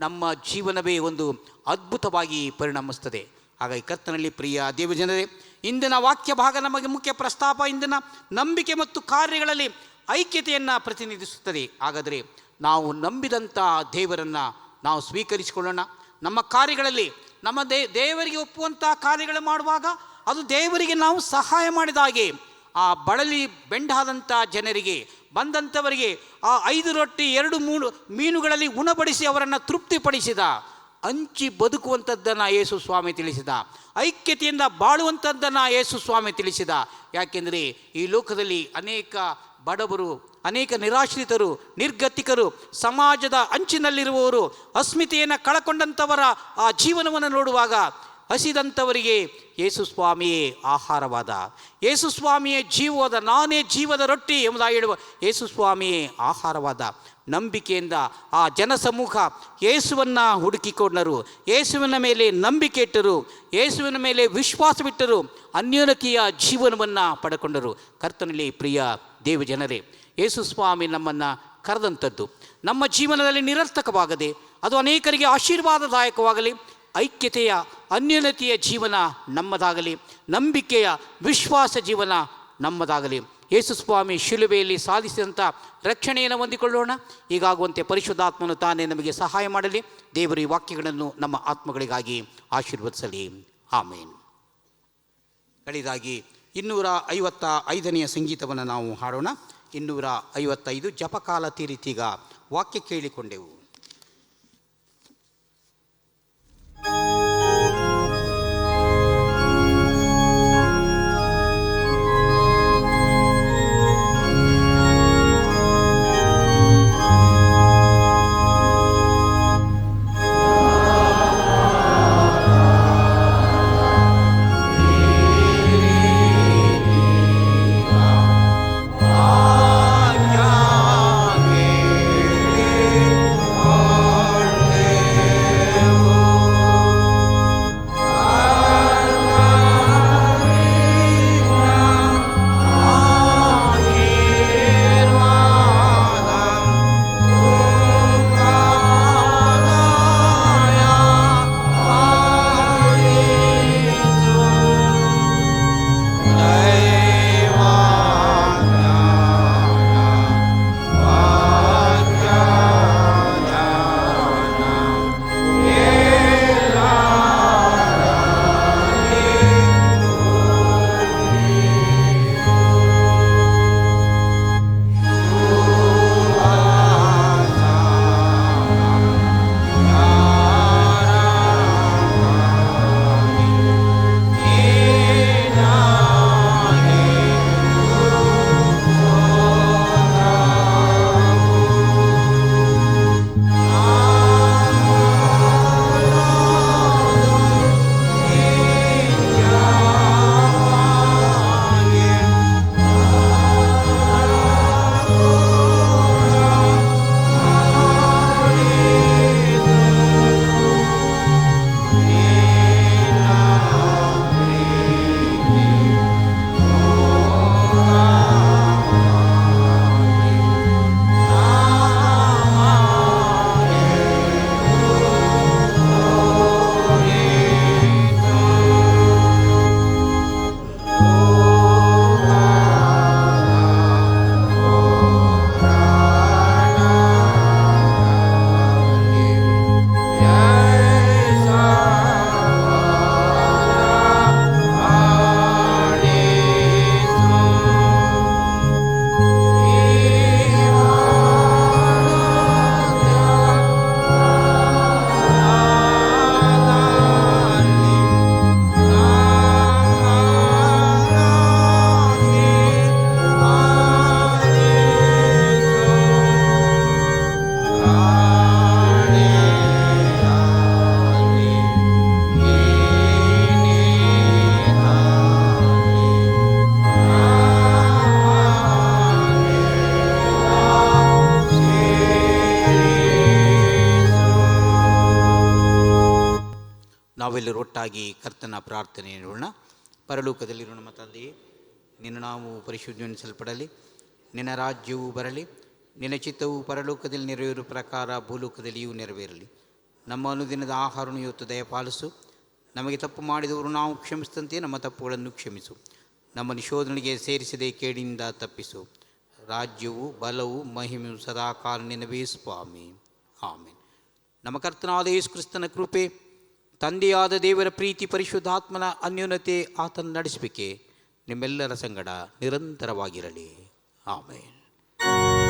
ನಮ್ಮ ಜೀವನವೇ ಒಂದು ಅದ್ಭುತವಾಗಿ ಪರಿಣಮಿಸ್ತದೆ. ಹಾಗಾಗಿ ಕರ್ತನಲ್ಲಿ ಪ್ರಿಯ ದೇವಜನರೇ, ಇಂದಿನ ವಾಕ್ಯ ಭಾಗ ನಮಗೆ ಮುಖ್ಯ ಪ್ರಸ್ತಾಪ ಇಂದಿನ ನಂಬಿಕೆ ಮತ್ತು ಕಾರ್ಯಗಳಲ್ಲಿ ಐಕ್ಯತೆಯನ್ನು ಪ್ರತಿನಿಧಿಸುತ್ತದೆ. ಹಾಗಾದರೆ ನಾವು ನಂಬಿದಂಥ ದೇವರನ್ನು ನಾವು ಸ್ವೀಕರಿಸಿಕೊಳ್ಳೋಣ. ನಮ್ಮ ಕಾರ್ಯಗಳಲ್ಲಿ ನಮ್ಮ ದೇವರಿಗೆ ಒಪ್ಪುವಂಥ ಕಾರ್ಯಗಳು ಮಾಡುವಾಗ ಅದು ದೇವರಿಗೆ ನಾವು ಸಹಾಯ ಮಾಡಿದ ಹಾಗೆ. ಆ ಬಳಲಿ ಬೆಂಡಾದಂಥ ಜನರಿಗೆ, ಬಂದಂಥವರಿಗೆ ಆ 5 ರೊಟ್ಟಿ 2 ಮೀನುಗಳಲ್ಲಿ ಉಣಬಡಿಸಿ ಅವರನ್ನು ತೃಪ್ತಿಪಡಿಸಿದ, ಹಂಚಿ ಬದುಕುವಂಥದ್ದನ್ನು ಯೇಸು ಸ್ವಾಮಿ ತಿಳಿಸಿದ, ಐಕ್ಯತೆಯಿಂದ ಬಾಳುವಂಥದ್ದನ್ನು ಯೇಸು ಸ್ವಾಮಿ ತಿಳಿಸಿದ. ಯಾಕೆಂದರೆ ಈ ಲೋಕದಲ್ಲಿ ಅನೇಕ ಬಡವರು, ಅನೇಕ ನಿರಾಶ್ರಿತರು, ನಿರ್ಗತಿಕರು, ಸಮಾಜದ ಅಂಚಿನಲ್ಲಿರುವವರು, ಅಸ್ಮಿತೆಯನ್ನು ಕಳಕೊಂಡಂಥವರ ಆ ಜೀವನವನ್ನು ನೋಡುವಾಗ ಹಸಿದಂಥವರಿಗೆ ಯೇಸು ಸ್ವಾಮಿಯೇ ಆಹಾರವಾದ, ಯೇಸು ಸ್ವಾಮಿಯೇ ಜೀವವಾದ, ನಾನೇ ಜೀವದ ರೊಟ್ಟಿ ಎಂಬುದಾಗಿ ಹೇಳುವ ಯೇಸು ಸ್ವಾಮಿಯೇ ಆಹಾರವಾದ. ನಂಬಿಕೆಯಿಂದ ಆ ಜನಸಮೂಹ ಯೇಸುವನ್ನು ಹುಡುಕಿಕೊಂಡರು, ಯೇಸುವಿನ ಮೇಲೆ ನಂಬಿಕೆ ಇಟ್ಟರು, ಯೇಸುವಿನ ಮೇಲೆ ವಿಶ್ವಾಸವಿಟ್ಟರು, ಅನ್ಯೋನ್ಯತೆಯ ಜೀವನವನ್ನು ಪಡ್ಕೊಂಡರು. ಕರ್ತನಲ್ಲಿ ಪ್ರಿಯ ದೇವಜನರೇ, ಯೇಸು ಸ್ವಾಮಿ ನಮ್ಮನ್ನು ಕರೆದಂಥದ್ದು ನಮ್ಮ ಜೀವನದಲ್ಲಿ ನಿರರ್ಥಕವಾಗದೆ ಅದು ಅನೇಕರಿಗೆ ಆಶೀರ್ವಾದದಾಯಕವಾಗಲಿ. ಐಕ್ಯತೆಯ ಅನ್ಯೋನ್ಯತೆಯ ಜೀವನ ನಮ್ಮದಾಗಲಿ, ನಂಬಿಕೆಯ ವಿಶ್ವಾಸ ಜೀವನ ನಮ್ಮದಾಗಲಿ. ಯೇಸು ಸ್ವಾಮಿ ಶಿಲುಬೆಯಲ್ಲಿ ಸಾಧಿಸಿದಂಥ ರಕ್ಷಣೆಯನ್ನು ಹೊಂದಿಕೊಳ್ಳೋಣ. ಹೀಗಾಗುವಂತೆ ಪರಿಶುದ್ಧಾತ್ಮನು ತಾನೇ ನಮಗೆ ಸಹಾಯ ಮಾಡಲಿ. ದೇವರು ಈ ವಾಕ್ಯಗಳನ್ನು ನಮ್ಮ ಆತ್ಮಗಳಿಗಾಗಿ ಆಶೀರ್ವದಿಸಲಿ. ಆಮೇನ್. ಕಡೆಯದಾಗಿ 255ನೇ ಸಂಗೀತವನ್ನು ನಾವು ಹಾಡೋಣ. 255 ಜಪಕಾಲ ತೀರಿತೀಗ ವಾಕ್ಯ ಕೇಳಿಕೊಂಡೆವು. ನಾವೆಲ್ಲರೂ ಒಟ್ಟಾಗಿ ಕರ್ತನ ಪ್ರಾರ್ಥನೆ ಹೇಳೋಣ. ಪರಲೋಕದಲ್ಲಿರುವ ನಮ್ಮ ತಂದೆಯೇ, ನಿನ್ನ ನಾಮವು ಪರಿಶುದ್ಧಗೊಳಿಸಲ್ಪಡಲಿ, ನಿನ್ನ ರಾಜ್ಯವು ಬರಲಿ, ನಿನ್ನ ಚಿತ್ತವು ಪರಲೋಕದಲ್ಲಿ ನೆರವೇರುವ ಪ್ರಕಾರ ಭೂಲೋಕದಲ್ಲಿಯೂ ನೆರವೇರಲಿ. ನಮ್ಮ ಅನುದಿನದ ಆಹಾರವನ್ನು ಇವತ್ತು ದಯಪಾಲಿಸು. ನಮಗೆ ತಪ್ಪು ಮಾಡಿದವರು ನಾವು ಕ್ಷಮಿಸಿದಂತೆ ನಮ್ಮ ತಪ್ಪುಗಳನ್ನು ಕ್ಷಮಿಸು. ನಮ್ಮನ್ನು ಶೋಧನೆಗೆ ಸೇರಿಸದೆ ಕೇಡಿನಿಂದ ತಪ್ಪಿಸು. ರಾಜ್ಯವು ಬಲವು ಮಹಿಮೆಯು ಸದಾಕಾಲ ನಿನ್ನವೇ ಸ್ವಾಮಿ. ಆಮೇನ್. ನಮ್ಮ ಕರ್ತನಾದ ಯೇಸು ಕ್ರಿಸ್ತನ ಕೃಪೆ, ತಂದೆಯಾದ ದೇವರ ಪ್ರೀತಿ, ಪರಿಶುದ್ಧಾತ್ಮನ ಅನ್ಯೋನ್ಯತೆ, ಆತನ ನಡೆಸಬೇಕೆ ನಿಮ್ಮೆಲ್ಲರ ಸಂಗಡ ನಿರಂತರವಾಗಿರಲಿ. ಆಮೇನ್.